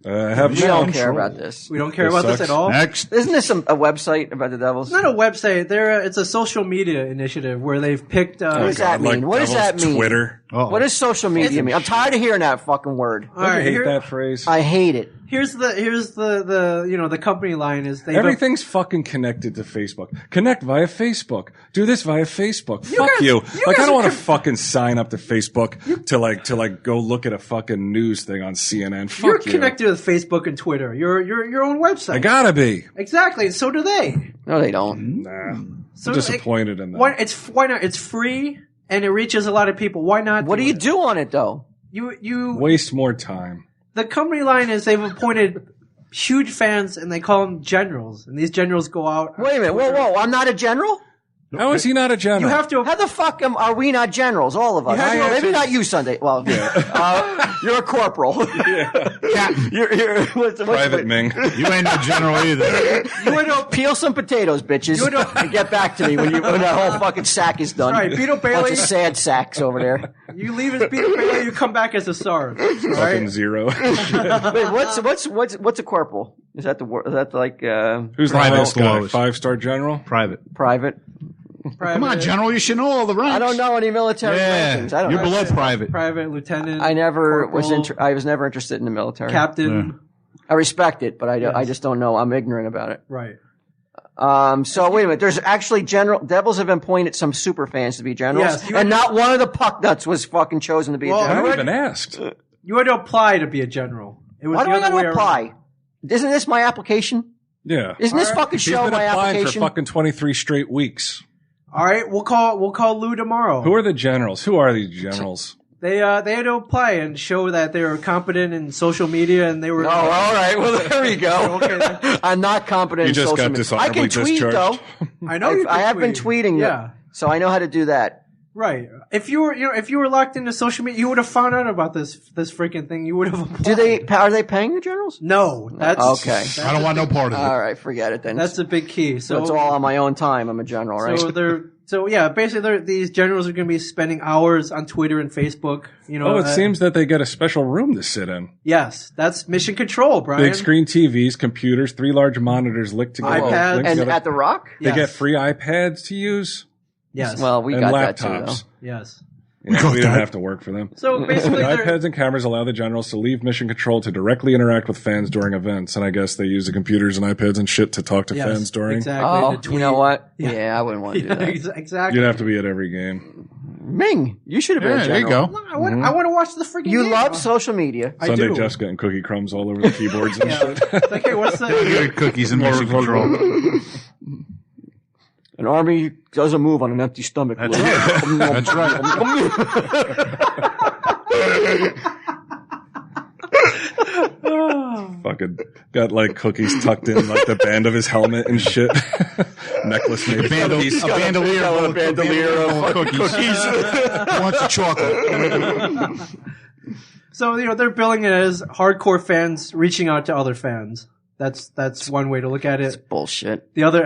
I have We don't care about this. We don't care This about this sucks. at all? Next. Isn't this a website about the Devils? It's not a website. It's a social media initiative where they've picked. What does that mean? Like What does that Devil's mean? Twitter. What does social media mean? I'm tired of hearing that fucking word. All right, I hate that phrase. I hate it. here's the company line is they Everything's fucking connected to Facebook. Connect via Facebook. Do this via Facebook. Fuck guys- you. you Like guys I don't are want to fucking sign up to Facebook to like go look at a fucking news thing on CNN. Fuck You're you. connected with Facebook and Twitter. You're your own website. I gotta be. Exactly. So do they. No, they don't. Nah. So I'm disappointed in that. Why not? It's free and it reaches a lot of people. Why not? What do you it? do on it though? You Waste more time. the company line is they've appointed huge fans and they call them generals, and these generals go out. Wait a minute. Whoa. I'm not a general? How is he not a general? You have to. How the fuck are we not generals? All of us. have to- Well, maybe not you, Sunday. Well, you're a corporal. You're what's Private Ming. You ain't no general either. You would have. Peel some potatoes, bitches, You don't- and get back to me when that whole fucking sack is done. All right, Beetle Bunch Bailey. of sad sacks over there. You leave as Peter Bailey. You come back as a Sarge. All Fucking right. zero. Wait, what's a corporal? Is that like Who's the Private highest guy? lowest. 5-star general? Private. private? Come on, general. You should know all the ranks. I don't know any military Yeah, rankings. I don't you're know. below private. Private lieutenant. I never corporal, I was never interested in the military. captain. I respect it, but I Yes. just don't know. I'm ignorant about it. Right. So wait a minute. There's actually Devils have appointed some super fans to be generals, Yes, you and had- not one of the puck nuts was fucking chosen to be Well, a I general. haven't even asked. You had to apply to be a general. It was Why do the I other got way to around. apply? Isn't this my application? Yeah. Isn't this fucking He's show been my applying application? for fucking 23 straight weeks. All right, we'll call Lou tomorrow. Who are the generals? Who are these generals? They had to apply and show that they were competent in social media and they were. Oh, all right. Well, there we go. Okay. I'm not competent You in just social got media. I dishonorably can tweet discharged. though. I know. you I can have been tweet. tweeting. Yeah. So I know how to do that. Right. If you were locked into social media, you would have found out about this freaking thing. You would have applied. Are they paying the generals? No, that's Okay. I don't want no part of it. All right, forget it then. That's a big key. so it's all on my own time. I'm a general, right? Basically these generals are going to be spending hours on Twitter and Facebook. You know. Oh, it seems that they get a special room to sit in. Yes, that's mission control, Brian. Big screen TVs, computers, 3 large monitors linked together. iPads. linked and together. at the Rock? They Yes. get free iPads to use Yes. Well, we and got that too, laptops. though. Yes. Yeah, we didn't have to work for them. So basically, The they're- iPads and cameras allow the generals to leave mission control to directly interact with fans during events, and I guess they use the computers and iPads and shit to talk to yes, fans during. exactly. Oh, to tweet. you know what? Yeah. Yeah, I wouldn't want to do that. Exactly. You'd have to be at every game. Ming, you should have been a Yeah, there you general. go. I want to watch the freaking. You game. love social media. I Sunday do. Jeff's getting cookie crumbs all over the keyboards and shit. It's like, hey, what's the? Good cookies and mission control. An army doesn't move on an empty stomach. That's right. That's right. Fucking got like cookies tucked in like the band of his helmet and shit. Necklace made of cookies. A bandolier got a full of bandolier full of cookies. Who wants a chocolate? So they're billing it as hardcore fans reaching out to other fans. That's one way to look at it. Bullshit. The other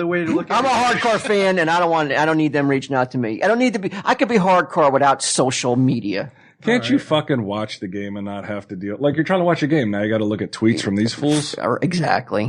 way to look at I'm a hardcore fan, and I don't need them reaching out to me. I could be hardcore without social media. Can't you fucking watch the game and not have to deal? Like you're trying to watch a game now, you got to look at tweets from these fools. Exactly.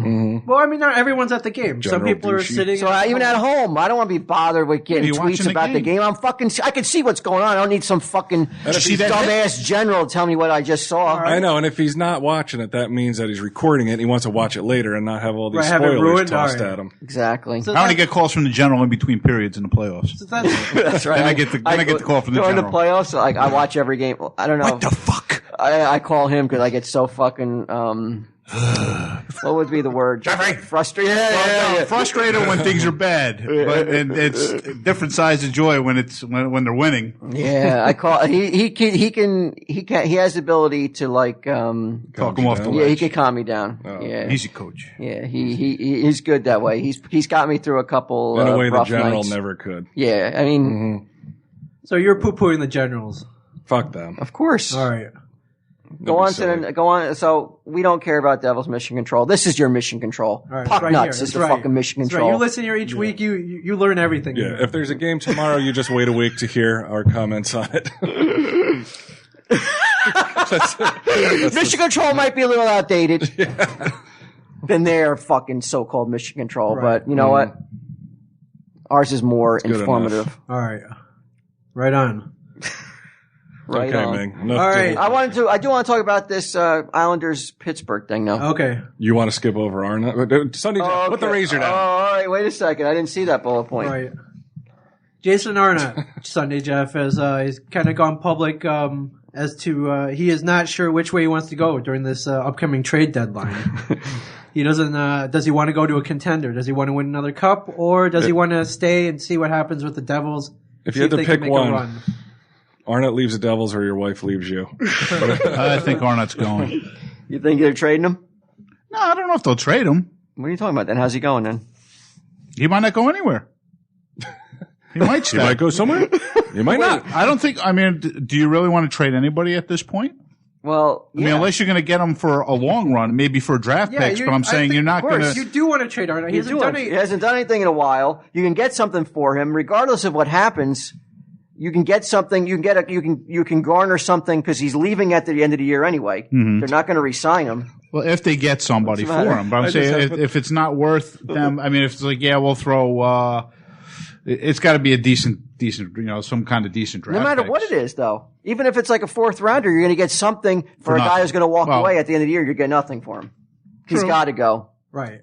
Well, I mean, not everyone's at the game. Some General people are douchey. sitting. So even at home, I don't want to be bothered with getting You watching tweets the about the game? game. I can see what's going on. I don't need some fucking see that dumbass general to tell me what I just saw. I know, and if he's not watching it, that means that he's recording it and he wants to watch it later and not have all these Right, have it spoilers ruined? tossed All right. at him. Exactly. So I only that- get calls from the general in between periods in the playoffs. that's, That's right. Then I get the call from the during general. the playoffs. I watch every game. I don't know. What the fuck? I call him because I get so fucking. What would be the word? Frustrated. I'm frustrated when things are bad, but and it's different size of joy when when they're winning. Yeah, I call. He has the ability to like. Talk them off the Yeah, he ledge. can calm me down. Yeah, He's a coach. yeah. He's good that way. He's got me through a couple. In a way, the rough general nights. never could. Yeah, I mean, So you're poo-pooing the Generals. Fuck them. Of course. All right. Go on. So we don't care about Devil's Mission Control. This is your Mission Control. All right, Puck right Nuts here. is the That's right. fucking Mission That's Control. right. You listen here each week. You learn everything. Yeah, if there's a game tomorrow, you just wait a week to hear our comments on it. Mission Control might be a little outdated than their fucking so-called Mission Control, but you know what? Ours is more informative. enough. All right. Right on. Right okay, on. Ming. Enough All right. I do want to talk about this Islanders Pittsburgh thing now. Okay. You want to skip over Arnott? Sunday, put the razor down. Oh, all right. Wait a second. I didn't see that bullet point. Right. Jason Arnott, Sunday Jeff, has he's kind of gone public as to he is not sure which way he wants to go during this upcoming trade deadline. He doesn't. Does he want to go to a contender? Does he want to win another cup, or does he want to stay and see what happens with the Devils? If you had to they can pick make a one, run? Arnott leaves the Devils or your wife leaves you. I think Arnott's going. You think they're trading him? No, I don't know if they'll trade him. What are you talking about then? How's he going then? He might not go anywhere. He might stay. You might go somewhere. You might not. I don't think. I mean, do you really want to trade anybody at this point? Well, I mean, unless you're going to get him for a long run, maybe for draft picks. But I'm saying you're not going to. You do want to trade Arnott. He hasn't done anything in a while. You can get something for him, regardless of what happens. You can get something. You can garner something because he's leaving at the end of the year anyway. Mm-hmm. They're not going to re-sign him. Well, if they get somebody for him, but I'm saying if it's not worth them, I mean, if it's like, yeah, we'll throw. It's got to be a decent, some kind of decent draft. No matter what it is, though, even if it's like a fourth rounder, you're going to get something for a guy who's going to walk away at the end of the year. You get nothing for him. He's got to go. Right.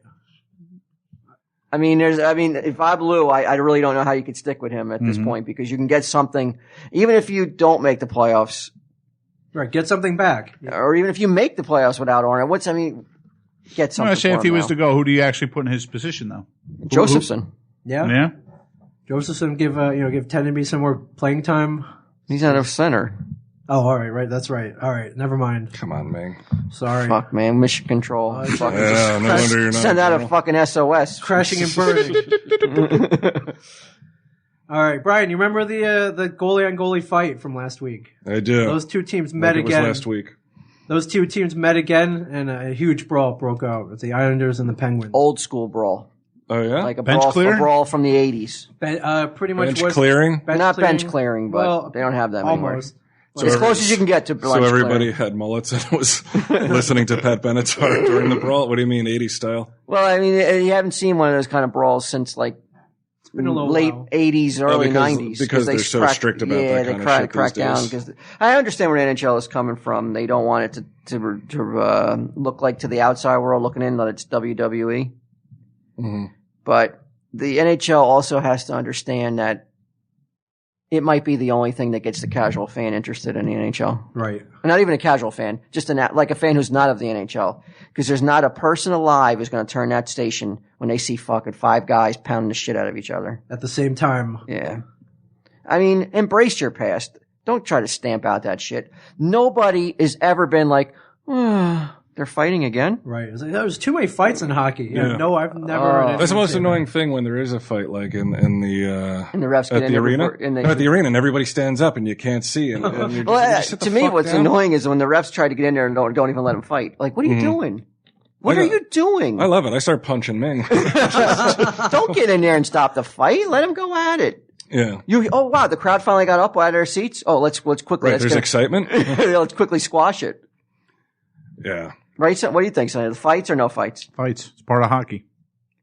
I mean, if I'm Lou, I really don't know how you could stick with him at this point because you can get something, even if you don't make the playoffs. Right. Get something back. Or even if you make the playoffs without Arnott. Get something. I say if he was now. to go, who do you actually put in his position though? Josephson. Yeah. Yeah. Josephson give Tenenby some more playing time. He's not a center. Oh, all right, right. That's right. All right, never mind. Come on, Ming. Sorry. Fuck, man. Mission Control. Yeah, no wonder you're not. Send out a fucking SOS. Crashing and burning. All right, Brian. You remember the goalie on goalie fight from last week? I do. Those two teams met It was again. last week. Those two teams met again, and a huge brawl broke out with the Islanders and the Penguins. Old school brawl. Oh yeah. Like a Bench brawl, clear? a brawl from the 80s. Pretty much Bench was clearing? Not bench clearing, but they don't have that anymore. Almost. As close as you can get to bench So everybody clearing. had mullets and was listening to Pat Benatar during the brawl. What do you mean, 80s style? Well, I mean, you haven't seen one of those kind of brawls since like been a little late while. 80s, early because- 90s. because they're so strict about that kind of they shit crack these down. days. Because I understand where the NHL is coming from. They don't want it to look like to the outside world looking in that it's WWE. Mm-hmm. But the NHL also has to understand that it might be the only thing that gets the casual fan interested in the NHL. Right. And not even a casual fan, just like a fan who's not of the NHL. Because there's not a person alive who's going to turn that station when they see fucking five guys pounding the shit out of each other. At the same time. Yeah. I mean, embrace your past. Don't try to stamp out that shit. Nobody has ever been like, they're fighting again? Right. It's like, there's too many fights in hockey. Yeah. No, I've never heard anything That's the most say annoying thing when there is a fight, like in the And the refs get at in the there arena. before- and they- No, at the arena, and everybody stands up, and you can't see. And you're Well, just, sit the to me, fuck what's down. annoying is when the refs try to get in there and don't even let them fight. Like, what are you doing? What I are know. you doing? I love it. I start punching Ming. Don't get in there and stop the fight. Let them go at it. Yeah. Oh wow, the crowd finally got up out of their seats. Oh, let's quickly. Right. There's excitement. Let's quickly squash it. Yeah. Right? So what do you think, Sonny? The fights or no fights? Fights. It's part of hockey.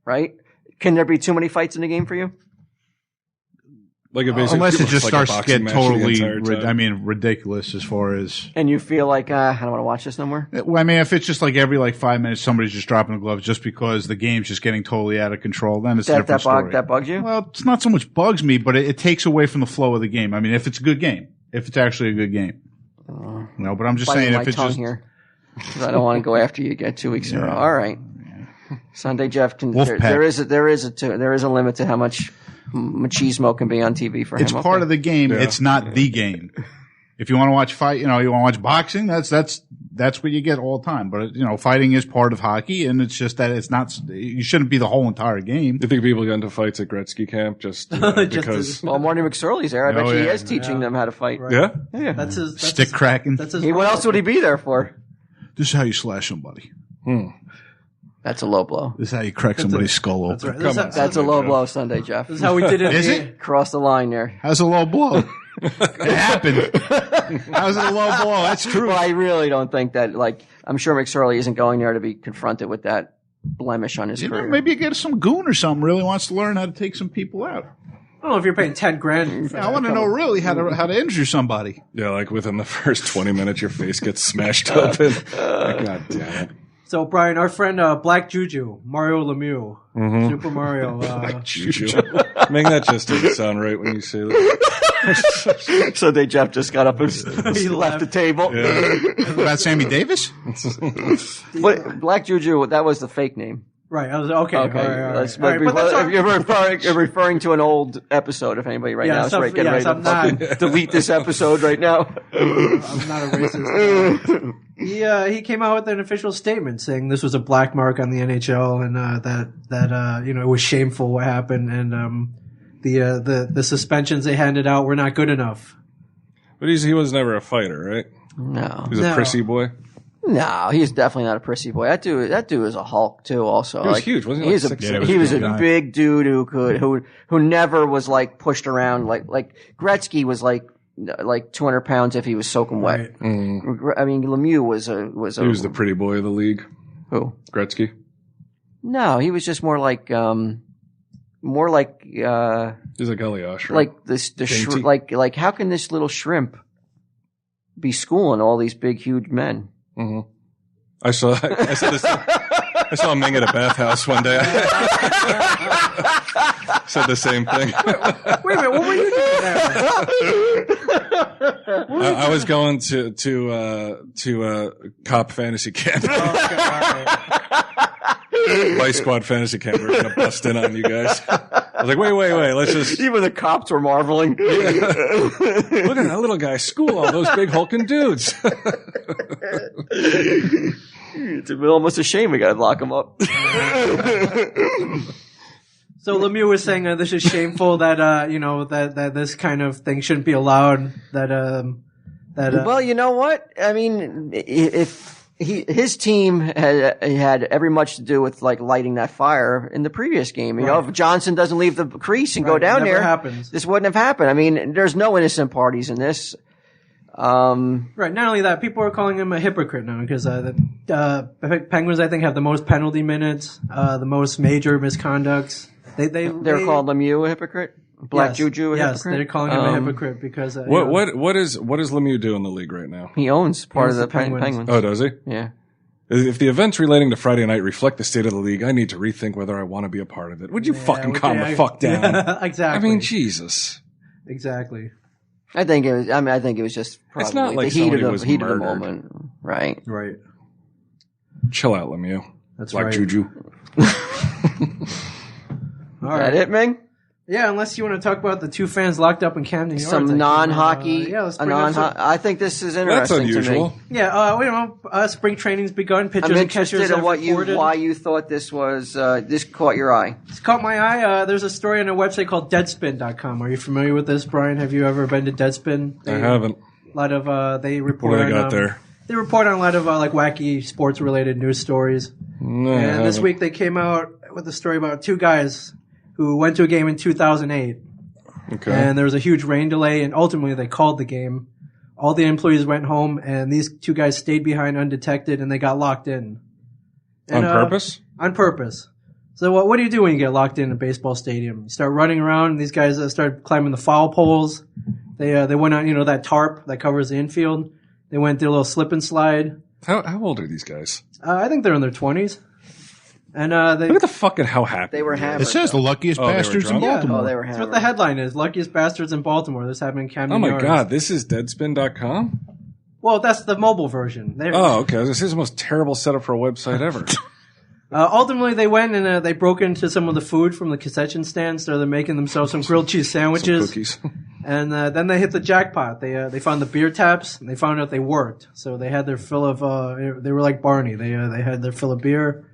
Right? Can there be too many fights in the game for you? Like it basically Unless it looks just like starts a to boxing get match the totally, entire time. ridiculous as far as. And you feel like I don't want to watch this no more. Well, I mean, if it's just like every 5 minutes somebody's just dropping the gloves just because the game's just getting totally out of control, then it's a different story. That bugs you? Well, it's not so much bugs me, but it takes away from the flow of the game. I mean, if it's a good game, if it's actually a good game. No, but I'm just Biting saying my if it's tongue just. here. 'Cause I don't want to go after you again 2 weeks in a row. All right. Sunday Jeff can. Wolfpack. There is a limit to how much machismo can be on TV for him. It's part of the game. Yeah. It's not the game. If you want to watch fight, you want to watch boxing. That's that's what you get all the time. But, fighting is part of hockey, and it's just that it's not, you shouldn't be the whole entire game. Do you think people get into fights at Gretzky camp just because? Well, Marty McSorley's there. I bet he is teaching them how to fight. Yeah? Yeah. That's his Stick cracking. That's his What else would he be there for? This is how you slash somebody. That's a low blow. This is how you crack somebody's skull That's open. right. That's a low blow Sunday, Jeff. This is how we did it. Is it? Cross the line there. How's a low blow? It happened. How's it a low blow? That's true. Well, I really don't think that, I'm sure McSorley isn't going there to be confronted with that blemish on his career. Maybe you get some goon or something really wants to learn how to take some people out. I don't know if you're paying $10,000. I want to know really how to injure somebody. Yeah, like within the first 20 minutes, your face gets smashed open. God damn it. So, Brian, our friend Black Juju, Mario Lemieux, Super Mario. Juju. Make that just doesn't sound right when you say that. Sunday Jeff just got up and he left the table. About Sammy Davis? But Black Juju, that was the fake name. Right. I was okay. All right. If you're referring to an old episode, if anybody now is ready to fucking delete this episode right now. I'm not a racist. He came out with an official statement saying this was a black mark on the NHL and that it was shameful what happened and the suspensions they handed out were not good enough. But he was never a fighter, right? No. He was a prissy boy. No, he's definitely not a prissy boy. That dude is a Hulk too. Also, he was huge, wasn't he? He was a big dude who never was pushed around like Gretzky was like 200 pounds if he was soaking wet. Right. I mean, Lemieux was He was the pretty boy of the league. Who? Gretzky. No, he was just more like He's like Elias, right? Like like how can this little shrimp be schooling all these big huge men? Mm-hmm. I saw Ming at a bathhouse one day. Said the same thing. Wait a minute, what were you doing there? I was going to cop fantasy camp. Vice Squad fantasy camp. We're gonna bust in on you guys. I was like, wait. Let's just. Even the cops were marveling. Look at that little guy school all those big hulking dudes. It's almost a shame we got to lock him up. So Lemieux was saying this is shameful that that this kind of thing shouldn't be allowed. Well, you know what? I mean, if his team had every much to do with lighting that fire in the previous game. You know, if Johnson doesn't leave the crease and go down there, this wouldn't have happened. I mean, there's no innocent parties in this. Right. Not only that, people are calling him a hypocrite now because the Penguins, I think, have the most penalty minutes, the most major misconducts. They're called Lemieux a hypocrite. Black Juju a hypocrite. Yes, they're calling him a hypocrite because what does Lemieux do in the league right now? He owns part of the Penguins. Oh, does he? Yeah. If the events relating to Friday night reflect the state of the league, I need to rethink whether I want to be a part of it. Would you fucking calm the fuck down? Yeah, exactly. I mean, Jesus. Exactly. I think it was just probably it's not like the heat of murdered. the moment. Right. Right. Chill out, Lemieux. That's Black right. Juju. All right. That it, Ming? Yeah, unless you want to talk about the two fans locked up in Camden Yards. Some non-hockey. I think this is interesting. That's unusual. To me. Yeah, spring training's begun. Pitchers I'm and catchers interested in reported. why you thought this was this caught your eye. It's caught my eye. There's a story on a website called Deadspin.com. Are you familiar with this, Brian? Have you ever been to Deadspin? I haven't. A lot of they report. What do they got there? They report on a lot of wacky sports-related news stories. No, and this week they came out with a story about two guys who went to a game in 2008. Okay. And there was a huge rain delay, and ultimately they called the game. All the employees went home, and these two guys stayed behind undetected, and they got locked in. And, on purpose? On purpose. So what do you do when you get locked in a baseball stadium? You start running around, and these guys start climbing the foul poles. They went on, that tarp that covers the infield. They went through a little slip and slide. How old are these guys? I think they're in their 20s. And look at the fucking how happy they were hammered. It says the luckiest bastards in Baltimore. They were hammered. That's what the headline is. Luckiest bastards in Baltimore. This happened in Camden Yards. Oh my God, this is Deadspin.com? Well, that's the mobile version. Oh, okay. This is the most terrible setup for a website ever. Ultimately, they went and they broke into some of the food from the concession stand, so they're making themselves some grilled cheese sandwiches. Some cookies. And then they hit the jackpot. They found the beer taps, and they found out they worked. So they had their fill of they were like Barney. They had their fill of beer,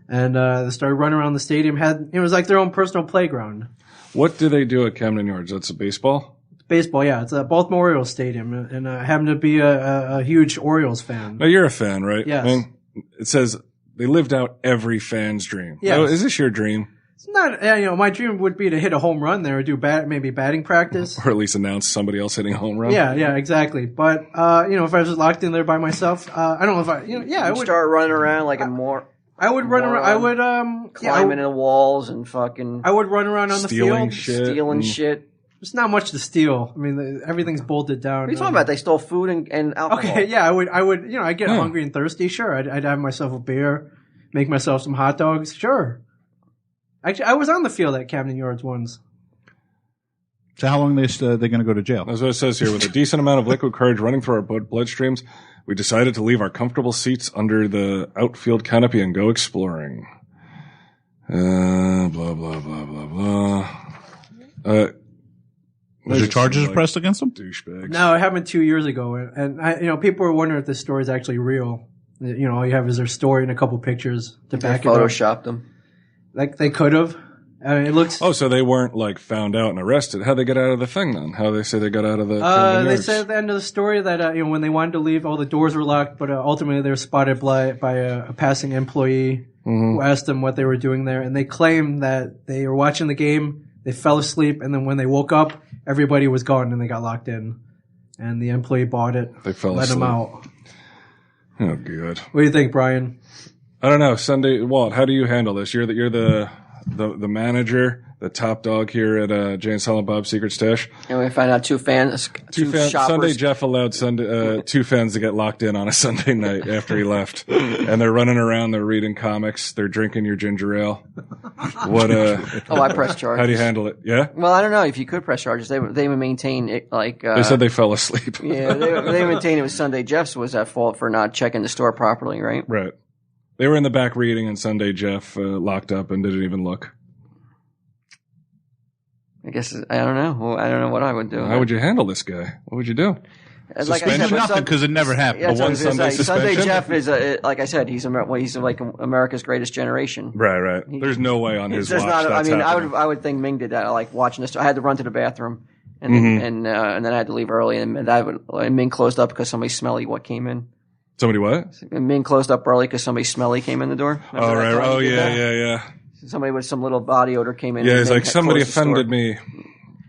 and they started running around the stadium. It was like their own personal playground. What do they do at Camden Yards? That's a baseball? Baseball, yeah. It's a Baltimore Orioles stadium, and I happen to be a huge Orioles fan. Now, you're a fan, right? Yes. I mean, it says they lived out every fan's dream. Yes. Now, is this your dream? It's not, my dream would be to hit a home run there or do maybe batting practice. Or at least announce somebody else hitting a home run? Yeah, exactly. But, if I was locked in there by myself, I don't know if I would start running around like a more. I would run around. I would, climbing in the walls and fucking. I would run around on the field. Stealing shit. There's not much to steal. I mean, everything's bolted down. What are you talking about? They stole food and alcohol. Okay, yeah, I would, I get hungry and thirsty. Sure, I'd have myself a beer, make myself some hot dogs. Sure. Actually, I was on the field at Camden Yards once. So how long are they going to go to jail? That's what it says here. With a decent amount of liquid courage running through our bloodstreams, we decided to leave our comfortable seats under the outfield canopy and go exploring. Blah, blah, blah, blah, blah. Was your charges pressed against them? Douchebags. No, it happened 2 years ago, and people were wondering if this story is actually real. All you have is their story and a couple pictures to back it up. Photoshopped them. Like they could have. I mean, it looks. Oh, so they weren't like found out and arrested. How'd they get out of the thing then? How they say they got out of the? They said at the end of the story that when they wanted to leave, all the doors were locked, but ultimately they were spotted by a passing employee who asked them what they were doing there, and they claimed that they were watching the game, they fell asleep, and then when they woke up, everybody was gone and they got locked in, and the employee bought it. They fell let asleep. them out. Oh, good. What do you think, Brian? I don't know. Sunday, Walt, how do you handle this? You're the manager, the top dog here at Jay and Silent Bob's Secret Stash. And we found out two shoppers. Sunday, Jeff allowed two fans to get locked in on a Sunday night after he left, and they're running around. They're reading comics. They're drinking your ginger ale. What? I press charges. How do you handle it? Yeah. Well, I don't know if you could press charges. They would maintain it like. They said they fell asleep. Yeah, they maintain it was Sunday. Jeff's was at fault for not checking the store properly, right? Right. They were in the back reading, and Sunday Jeff locked up and didn't even look. I guess I don't know. Well, I don't know what I would do. How would you handle this guy? What would you do? Like I said, nothing because it never happened. Yeah, one Sunday suspension? Sunday Jeff is like I said, he's like America's greatest generation. Right. There's no way on his watch not. that's happening. I would think Ming did that. Like watching this, I had to run to the bathroom, and then I had to leave early, and Ming closed up because somebody smelly came in. Somebody what? And Ming closed up early because somebody smelly came in the door. Oh right. Oh yeah. Somebody with some little body odor came in. Yeah, he's like somebody offended me. Have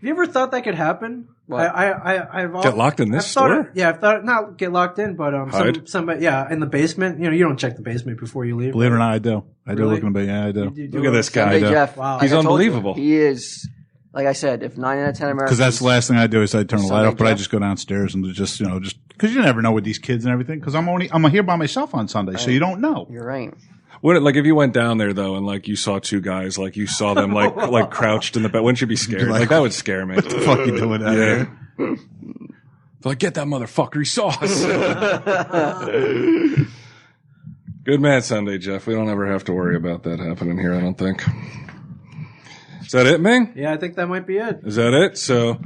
you ever thought that could happen? I've Get locked in this store? I've thought not get locked in, but Hide? somebody in the basement. You don't check the basement before you leave. Believe it or not, I do. I do Really? look in the basement. Yeah, I do. Look at this guy. Sunday Jeff. Wow. He's I told you, unbelievable. he is. Like I said, if 9 out of 10 Americans. Because that's the last thing I do is I turn the light Sunday off, but I Jeff. just go downstairs and just because you never know with these kids and everything. Because I'm here by myself on Sunday, so you don't know. You're right. What, like if you went down there though and like you saw two guys, like you saw them like crouched in the bed, wouldn't you be scared? Like that would scare me. What the fuck you doing out here? They're like, get that motherfucker, he saw us. Good man, Sunday, Jeff. We don't ever have to worry about that happening here, I don't think. Is that it, Ming? Yeah, I think that might be it. Is that it? So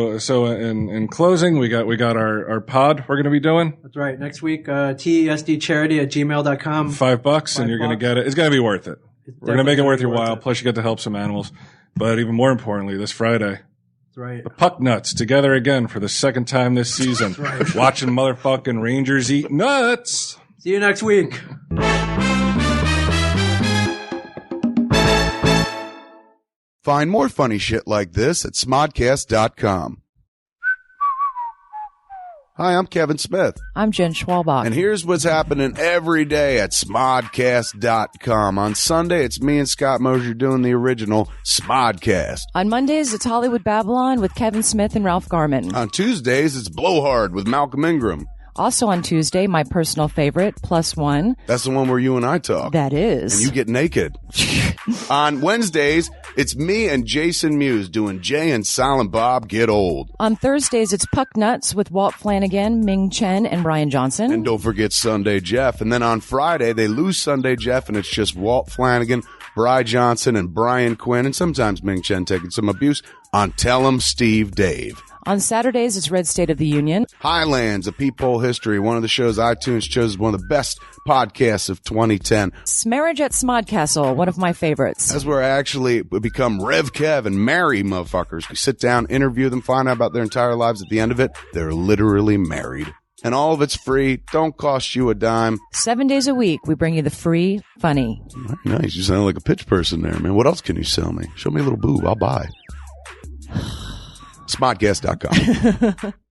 in closing, we got our pod we're going to be doing. That's right. Next week, tesdcharity@gmail.com. $5 and you're going to get it. It's going to be worth it. We're going to make it worth your while. It. Plus you get to help some animals. But even more importantly, this Friday, That's right. the Puck Nuts together again for the second time this season. right. Watching motherfucking Rangers eat nuts. See you next week. Find more funny shit like this at smodcast.com. Hi, I'm Kevin Smith. I'm Jen Schwalbach. And here's what's happening every day at smodcast.com. On Sunday, it's me and Scott Mosier doing the original Smodcast. On Mondays, it's Hollywood Babylon with Kevin Smith and Ralph Garman. On Tuesdays, it's Blowhard with Malcolm Ingram. Also on Tuesday, my personal favorite, Plus One. That's the one where you and I talk. That is. And you get naked. On Wednesdays, It's me and Jason Mewes doing Jay and Silent Bob Get Old. On Thursdays, it's Puck Nuts with Walt Flanagan, Ming Chen, and Brian Johnson. And don't forget Sunday Jeff. And then on Friday, they lose Sunday Jeff, and it's just Walt Flanagan, Bri Johnson, and Brian Quinn, and sometimes Ming Chen taking some abuse on Tell 'em Steve Dave. On Saturdays, it's Red State of the Union. Highlands, A Peephole History, one of the shows iTunes chose as one of the best podcasts of 2010. Smarriage at Smodcastle, one of my favorites. That's where I actually become Rev Kev and marry motherfuckers. We sit down, interview them, find out about their entire lives. At the end of it, they're literally married. And all of it's free. Don't cost you a dime. 7 days a week, we bring you the free funny. Nice. You sound like a pitch person there, man. What else can you sell me? Show me a little boob. I'll buy. Smodcast.com.